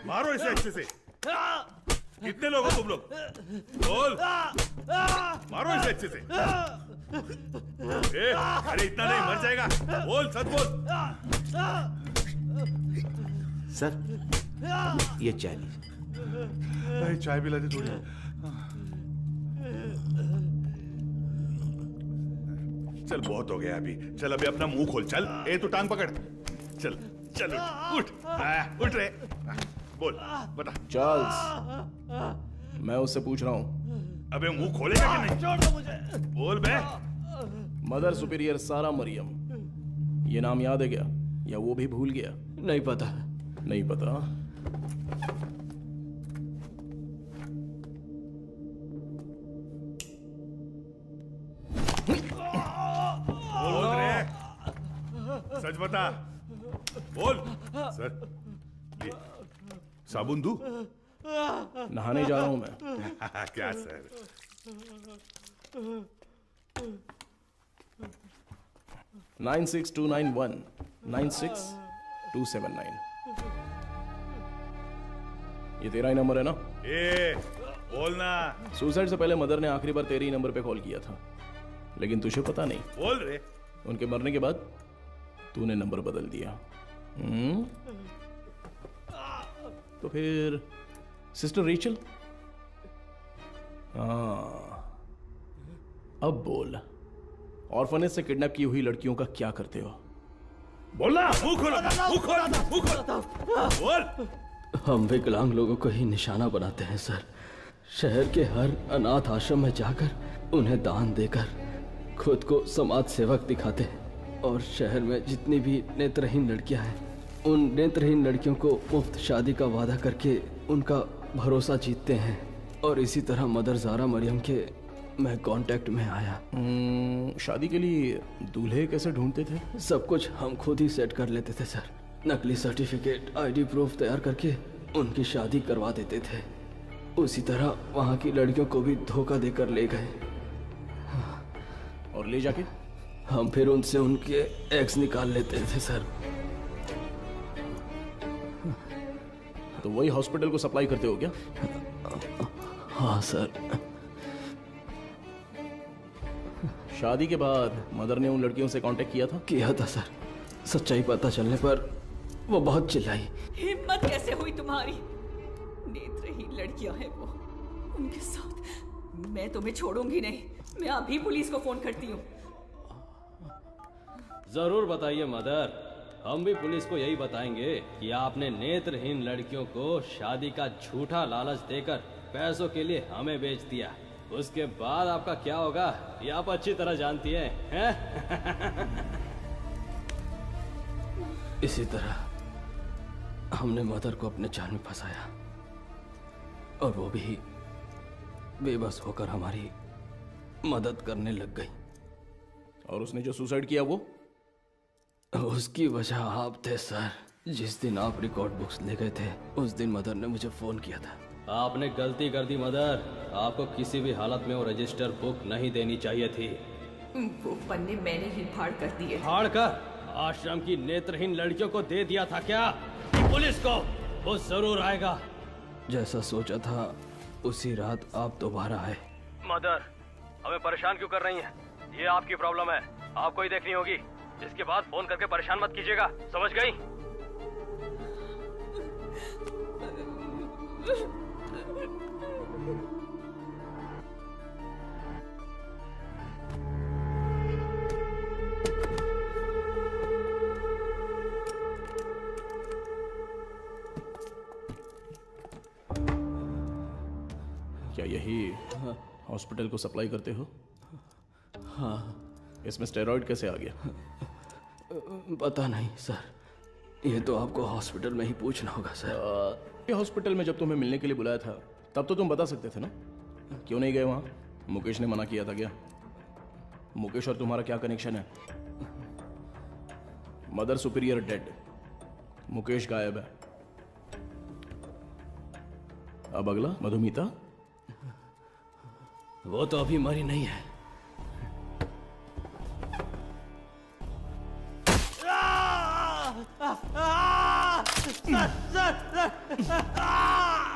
मारो इसे अच्छे से। कितने लोग हो तुम लोग? बोल। मारो इसे अच्छे से। अरे इतना नहीं, मर जाएगा। बोल, सच बोल। सर, ये चाय लीजिए। भाई चाय पिला दे थोड़ी। चल बहुत हो गया अभी, चल अभी अपना मुंह खोल, चल। ए तू टांग पकड़, चल चल उठ उठ रे, बोल बता। चार्ल्स, मैं उससे पूछ रहा हूँ। अबे मुंह खोलेगा कि नहीं? छोड़ दो मुझे। बोल बे। मदर सुपीरियर सारा मरियम, ये नाम याद है क्या, या वो भी भूल गया? नहीं पता। नहीं पता? बोल रे, सच बता, बोल। सर ये साबुन दूं? नहाने जा रहा हूं मैं। क्या सर? 96291 96279। ये तेरा ही नंबर है ना? ए बोलना। सुसाइड से पहले मदर ने आखिरी बार तेरे ही नंबर पे कॉल किया था, लेकिन तुझे पता नहीं। बोल रे। उनके मरने के बाद तूने नंबर बदल दिया। तो फिर सिस्टर रेचल? अब बोल, ऑर्फनेज से किडनैप की हुई लड़कियों का क्या करते हो? बोलना। मुंह खोल, मुंह खोल, मुंह खोल, बोल। हम विकलांग लोगों को ही निशाना बनाते हैं सर। शहर के हर अनाथ आश्रम में जाकर उन्हें दान देकर खुद को समाज सेवक दिखाते हैं, और शहर में जितनी भी नेत्रहीन लड़कियां हैं, उन नेत्रहीन लड़कियों को मुफ्त शादी का वादा करके उनका भरोसा जीतते हैं। और इसी तरह मदर जारा मरियम के मैं कांटेक्ट में आया। शादी के लिए दूल्हे कैसे ढूंढते थे? सब कुछ हम खुद ही सेट कर लेते थे सर। नकली सर्टिफिकेट, आईडी प्रूफ तैयार करके उनकी शादी करवा देते थे। उसी तरह वहाँ की लड़कियों को भी धोखा देकर ले गए। और ले जाके हम फिर उनसे उनके एग्स निकाल लेते थे सर। तो वही हॉस्पिटल को सप्लाई करते हो क्या? हाँ सर। शादी के बाद मदर ने उन लड़कियों से कांटेक्ट किया था? किया था सर। सच्चाई पता चलने पर वो बहुत चिल्लाई। हिम्मत कैसे हुई तुम्हारी? नेत्रहीन लड़कियां हैं वो, उनके साथ मैं तुम्हें छोड़ूंगी नहीं। मैं अभी पुलिस को फोन करती हूँ। जरूर बताइए मदर, हम भी पुलिस को यही बताएंगे कि आपने नेत्रहीन लड़कियों को शादी का झूठा लालच देकर पैसों के लिए हमें बेच दिया। उसके बाद आपका क्या होगा ये आप अच्छी तरह जानती हैं? इसी तरह हमने मदर को अपने जाल में फंसाया, और वो भी बेबस होकर हमारी मदद करने लग गई। और उसने जो सुसाइड किया वो? उसकी वजह आप थे सर। जिस दिन आप रिकॉर्ड बुक्स ले गए थे उस दिन मदर ने मुझे फोन किया था। आपने गलती कर दी मदर, आपको किसी भी हालत में वो रजिस्टर बुक नहीं देनी चाहिए थी। वो पन्ने मैंने ही फाड़ कर दिए। फाड़ कर आश्रम की नेत्रहीन लड़कियों को दे दिया था क्या? पुलिस को वो जरूर आएगा। जैसा सोचा था उसी रात आप दोबारा आए। मदर, हमें परेशान क्यों कर रही हैं? ये आपकी प्रॉब्लम है, आपको ही देखनी होगी। इसके बाद फोन करके परेशान मत कीजिएगा, समझ गई? क्या यही हॉस्पिटल को सप्लाई करते हो? हाँ। इसमें स्टेरॉइड कैसे आ गया? पता नहीं सर, ये तो आपको हॉस्पिटल में ही पूछना होगा सर। ये हॉस्पिटल में जब तुम्हें मिलने के लिए बुलाया था तब तो तुम बता सकते थे ना, क्यों नहीं गए वहां? मुकेश ने मना किया था क्या? मुकेश और तुम्हारा क्या कनेक्शन है? मदर सुपीरियर डेड, मुकेश गायब है। अब अगला मधुमिता, वो तो अभी मरी नहीं है।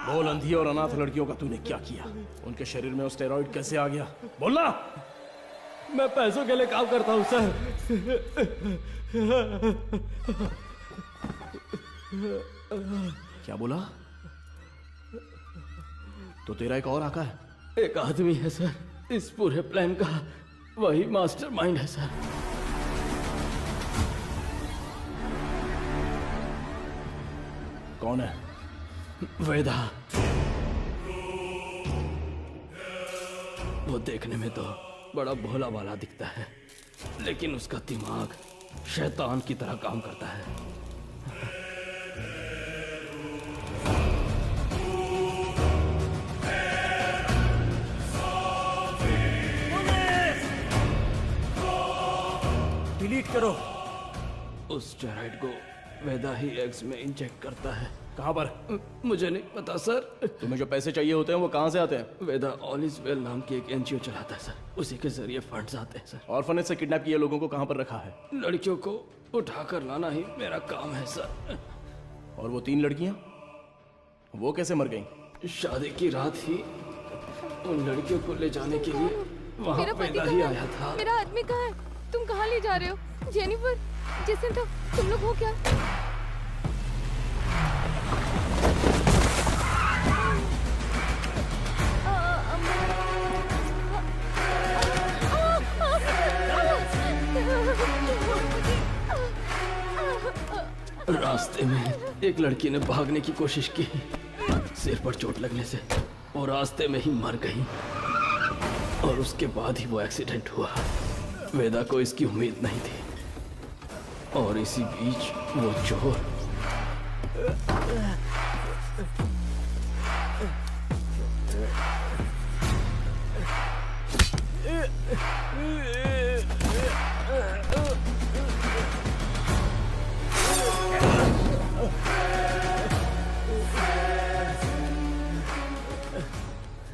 बोल, अंधी और अनाथ लड़कियों का तूने क्या किया? उनके शरीर में स्टेरॉइड कैसे आ गया? बोलना। मैं पैसों के लिए काम करता हूं सर। क्या बोला? तो तेरा एक और आका है? एक आदमी है सर, इस पूरे प्लान का वही मास्टरमाइंड है सर। कौन है? वेदा। वो देखने में तो बड़ा भोला भाला दिखता है, लेकिन उसका दिमाग शैतान की तरह काम करता है। डिलीट करो। उस स्टेरॉइड को वेदा ही एग्स में इंजेक्ट करता है। कहाँ पर? मुझे नहीं पता सर। तुम्हें जो पैसे चाहिए होते हैं वो कहाँ से आते हैं? वेदा ऑल इज वेल नाम की एक एनजीओ चलाता है सर, उसी के जरिए फंड्स आते हैं सर। ऑर्फनेज से किडनैप किए लोगों को कहाँ पर रखा है? लड़कियों को उठाकर लाना ही मेरा काम है सर। और वो 3 लड़कियां, वो कैसे मर गईं? शादी की रात ही उन लड़कियों को ले जाने के लिए वहाँ वेदा ही आया था। मेरा आदमी कहाँ है? तुम कहाँ ले जा रहे हो? जेनिफर, जेसन, तुम लोग हो क्या? रास्ते में एक लड़की ने भागने की कोशिश की, सिर पर चोट लगने से वो रास्ते में ही मर गई, और उसके बाद ही वो एक्सीडेंट हुआ। वेदा को इसकी उम्मीद नहीं थी, और इसी बीच वो चोर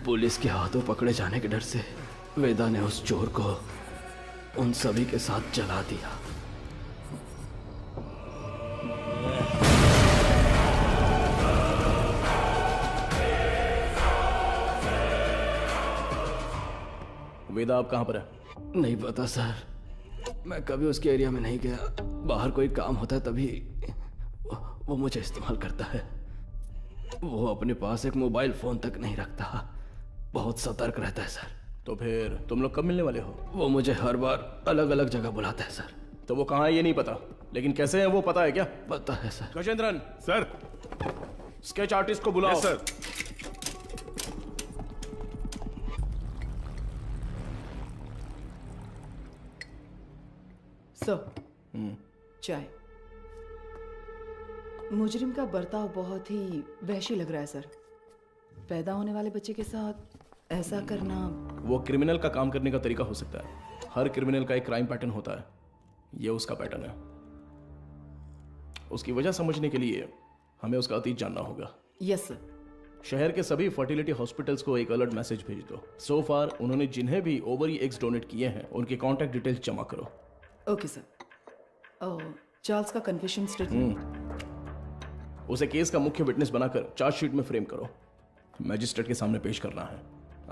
पुलिस के हाथों पकड़े जाने के डर से वेदा ने उस चोर को उन सभी के साथ जला दिया। वेदा अब कहाँ पर है? नहीं पता सर, मैं कभी उसके एरिया में नहीं गया। बाहर कोई काम होता है तभी वो मुझे इस्तेमाल करता है। वो अपने पास एक मोबाइल फोन तक नहीं रखता, बहुत सतर्क रहता है सर। तो फिर तुम लोग कब मिलने वाले हो? वो मुझे हर बार अलग अलग जगह बुलाता है सर। तो वो कहाँ है ये नहीं पता, लेकिन कैसे है वो पता है क्या? पता है sir. Gajendran sir, sketch artist को बुलाओ। सर। चाय। मुजरिम का बर्ताव बहुत ही वहशी लग रहा है सर। पैदा होने वाले बच्चे के साथ ऐसा करना। वो क्रिमिनल का काम करने का तरीका हो सकता है। हर क्रिमिनल का एक क्राइम पैटर्न होता है, ये उसका पैटर्न है। उसकी वजह समझने के लिए हमें उसका अतीत जानना होगा। Yes sir. शहर के सभी फर्टिलिटी हॉस्पिटल्स को एक अलर्ट मैसेज भेज दो। सो फार उन्होंने जिन्हें भी ओवरी एग्स डोनेट किए हैं उनके कॉन्टैक्ट डिटेल्स जमा करो। Okay sir. चार्ल्स का कन्फेशन स्टेटमेंट उसे केस का मुख्य विटनेस बनाकर चार्जशीट में फ्रेम करो। मैजिस्ट्रेट के सामने पेश करना है।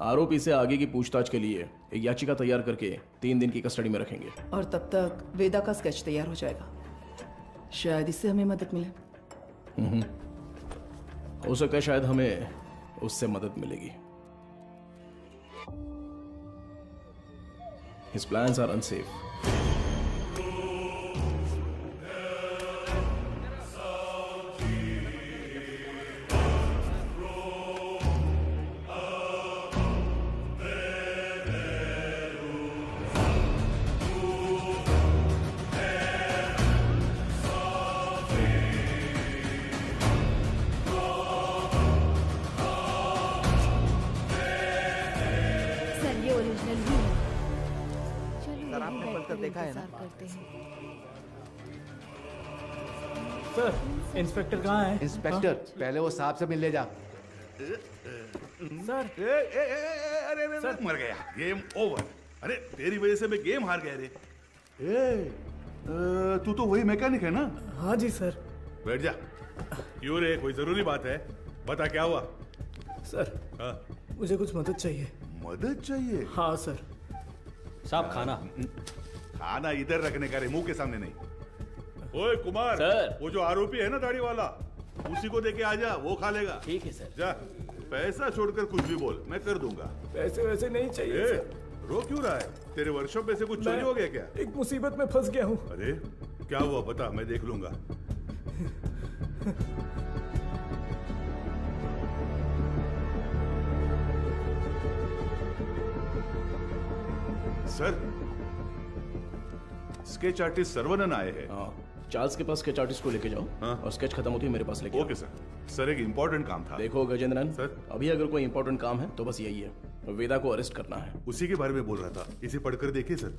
आरोपी से आगे की पूछताछ के लिए एक याचिका तैयार करके 3 दिन की कस्टडी में रखेंगे। और तब तक वेदा का स्केच तैयार हो जाएगा। शायद इससे हमें मदद मिले। हो सकता है शायद हमें उससे मदद मिलेगी। His plans are unsafe. देखा है ना? सर, इंस्पेक्टर कहाँ है? इंस्पेक्टर, पहले वो साहब से मिल ले जा। सर, अरे मर गया। Game over. अरे तेरी वजह से मैं गेम हार गया रे। तू तो वही मैकेनिक है ना? हाँ जी सर। बैठ जा। क्यों रे, कोई जरूरी बात है? बता क्या हुआ? सर, मुझे कुछ मदद चाहिए। मदद चाहिए? हाँ सर। साहब खाना। खाना इधर रखने का रे, मुंह के सामने नहीं। ओए कुमार, सर। वो जो आरोपी है ना दाढ़ी वाला, उसी को देके आ जा, वो खा लेगा। ठीक है सर। जा। पैसा छोड़कर कुछ भी बोल, मैं कर दूंगा। पैसे वैसे नहीं चाहिए ए, सर। रो क्यों रहा है? तेरे वर्कशॉप में से कुछ चोरी हो गया क्या? एक मुसीबत में फंस गया हूँ। अरे क्या हुआ बता, मैं देख लूंगा। सर, स्केच आर्टिस्ट सर्वनन आए हैं। चार्ल्स के पास स्केच आर्टिस्ट को लेके जाओ। और स्केच खत्म होती है मेरे पास लेके ओके सर। सर एक इम्पोर्टेंट काम था। देखो गजेंद्रन सर, अभी अगर कोई इम्पोर्टेंट काम है तो बस यही है, वेदा को अरेस्ट करना है। उसी के बारे में बोल रहा था, इसे पढ़कर देखिए सर।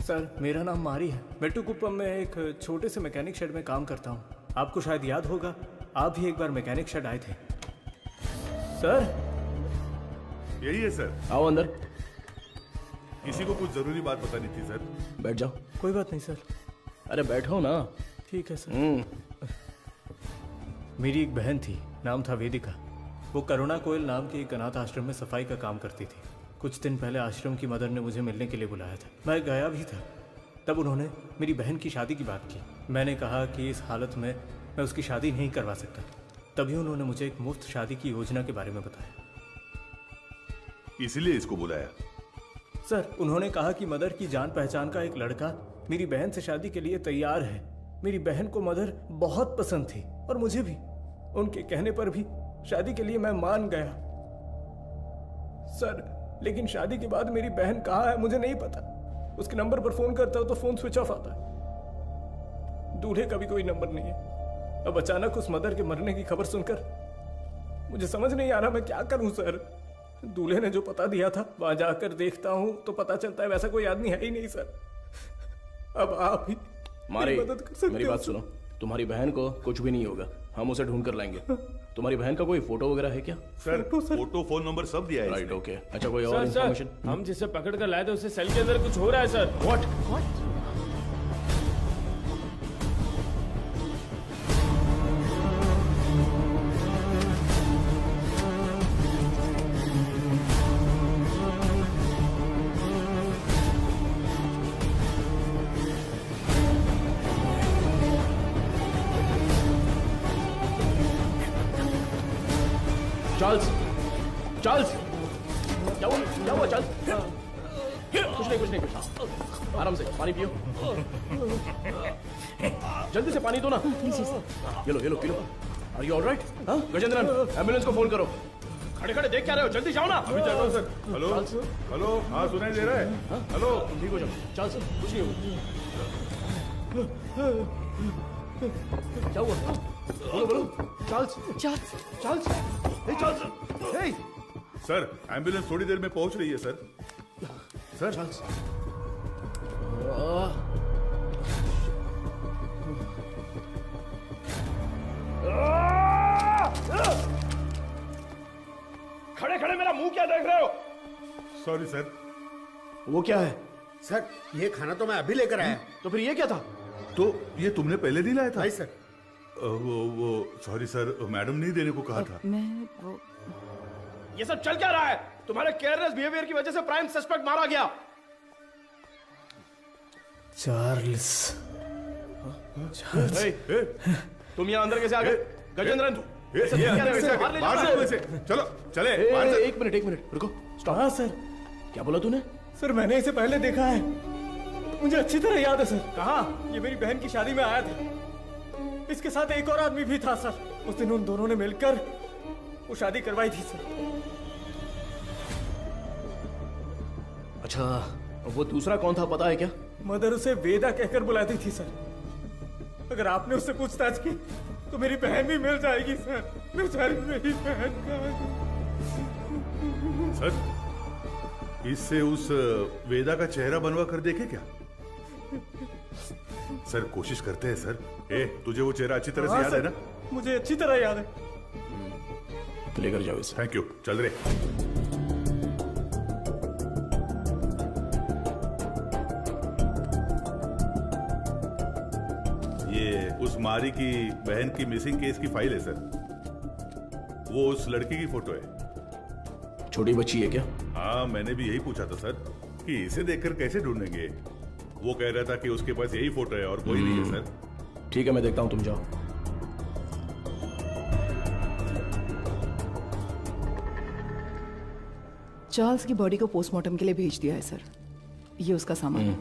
सर मेरा नाम मारी है, मेट्टुकुप्पम में एक छोटे से मैकेनिक शेड में काम करता हूँ। आपको शायद याद होगा, आप भी एक बार मैकेनिक शेड आए थे। सर यही है सर। आओ अंदर। किसी को कुछ जरूरी बात बतानी थी सर। बैठ जाओ। कोई बात नहीं सर। अरे बैठो ना। ठीक है सर। मेरी एक बहन थी, नाम था वेदिका। वो करुणा कोयल नाम के एक अनाथ आश्रम में सफाई का काम करती थी। कुछ दिन पहले आश्रम की मदर ने मुझे मिलने के लिए बुलाया था। मैं गया भी था। तब उन्होंने मेरी बहन की शादी की बात की। मैंने कहा कि इस हालत में मैं उसकी शादी नहीं करवा सकता। तभी उन्होंने मुझे एक मुफ्त शादी की योजना के बारे में बताया। इसीलिए इसको बुलाया? सर उन्होंने कहा कि मदर की जान पहचान का एक लड़का मेरी बहन से शादी के लिए तैयार है। मेरी बहन को मदर बहुत पसंद थी और मुझे भी। उनके कहने पर भी शादी के लिए मैं मान गया। सर लेकिन शादी के बाद मेरी बहन कहाँ है मुझे नहीं पता। उसके नंबर पर फोन करता हूं तो फोन स्विच ऑफ आता है। दूल्हे का भी कोई नंबर नहीं है। अब अचानक उस मदर के मरने की खबर सुनकर मुझे समझ नहीं आ रहा मैं क्या करूं सर। दूल्हे ने जो पता दिया था वहां जाकर देखता हूं तो पता चलता है वैसा कोई आदमी है ही नहीं सर। अब आप ही मारी, मदद कर सकते मेरी हो बात सर। सुनो। तुम्हारी बहन को कुछ भी नहीं होगा, हम उसे ढूंढ कर लाएंगे। तुम्हारी बहन का कोई फोटो वगैरह है क्या? सर फोटो, फोन नंबर सब दिया है। Right okay. अच्छा कोई और सर, इन्फॉर्मेशन? हम जिसे पकड़ कर लाए थे उससे सेल के अंदर कुछ हो रहा है सर। व्हाट? चार्ल्स, चार्ल्स, क्या हुआ चार्ल्स? कुछ नहीं। आराम से पानी पियो। जल्दी से पानी दो ना। ये लो पी लो। Are you alright? Gajendran ambulance को फोन करो। खड़े खड़े देख क्या रहे हो? जल्दी जाओ ना। अभी चल रहा हूं सर। हेलो हाँ सुनाई दे रहा है? हेलो ठीक हो जाओ। चार्ल्स कुछ नहीं होगा। क्या हुआ? बोलो चार्ल्स। हे चार्ल्स, हे सर एम्बुलेंस थोड़ी देर में पहुंच रही है सर। Sir Charles. खड़े खड़े मेरा मुंह क्या देख रहे हो? Sorry sir. वो क्या है? सर ये खाना तो मैं अभी लेकर आया। तो फिर ये क्या था? तो ये तुमने पहले नहीं लाया था? नहीं सर। वो सॉरी सर, मैडम ने देने को कहा था। मैं वो ये सब चल क्या रहा है? तुम्हारे केयरलेस बिहेवियर की वजह से प्राइम सस्पेक्ट मारा गया। चार्ल्स। तुम यहाँ अंदर कैसे आ गए? गजेंद्रन चलो चले। एक मिनट रुको। हाँ सर। क्या बोला तूने? सर मैंने इसे पहले देखा है, मुझे अच्छी तरह याद है सर। कहाँ? ये मेरी बहन की शादी में आया था। इसके साथ एक और आदमी भी था सर। उस दिन उन दोनों ने मिलकर वो शादी करवाई थी सर। अच्छा वो दूसरा कौन था पता है क्या? मदर उसे वेदा कहकर बुलाती थी सर। अगर आपने उससे पूछताछ की तो मेरी बहन भी मिल जाएगी सर। बेचारी मेरी बहन सर इससे उस वेदा का चेहरा बनवा कर देखे क्या? सर कोशिश करते हैं सर। तुझे वो चेहरा अच्छी तरह से याद है ना? मुझे अच्छी तरह याद है। लेकर जाओ इसे। Thank you. चल रहे। ये उस मारी की बहन की मिसिंग केस की फाइल है सर। वो उस लड़की की फोटो है। छोटी बच्ची है क्या? हाँ मैंने भी यही पूछा था सर कि इसे देखकर कैसे ढूंढेंगे। वो कह रहा था कि उसके पास यही फोटो है और कोई नहीं है सर। ठीक है मैं देखता हूं, तुम जाओ। चार्ल्स की बॉडी को पोस्टमार्टम के लिए भेज दिया है सर। ये उसका सामान है।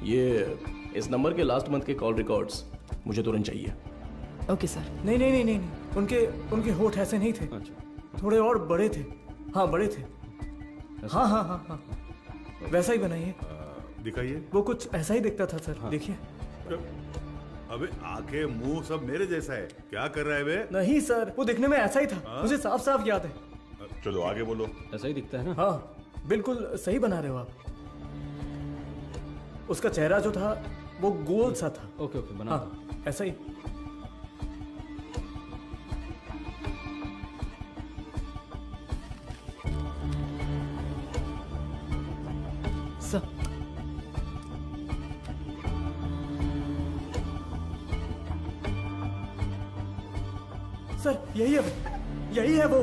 ये इस नंबर के लास्ट मंथ के कॉल रिकॉर्ड्स मुझे तुरंत चाहिए। Okay sir. नहीं नहीं नहीं नहीं नहीं, उनके होठ ऐसे नहीं थे। थोड़े और बड़े थे। हाँ बड़े थे। हाँ हाँ हाँ हाँ वैसा ही बनाइए। दिखाइए। वो कुछ ऐसा ही दिखता था सर। देखिए। अबे आंखें मुंह सब मेरे जैसा है, क्या कर रहा है बे? नहीं सर, वो दिखने में ऐसा ही था। मुझे साफ साफ याद है। चलो आगे बोलो। ऐसा ही दिखता है ना? हाँ बिल्कुल सही बना रहे हो आप। उसका चेहरा जो था वो गोल सा था। ओके ओके बना। हाँ ऐसा ही। सर यही है वो,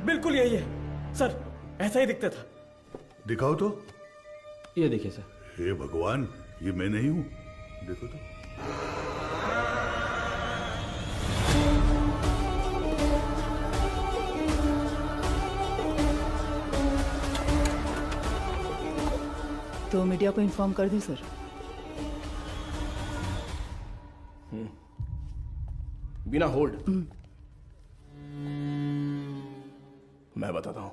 बिल्कुल यही है सर, ऐसा ही दिखता था। दिखाओ तो। ये देखिए सर। हे भगवान, ये मैं नहीं हूं, देखो तो। तो मीडिया को इन्फॉर्म कर दी सर। बिना होल्ड मैं बताता हूं।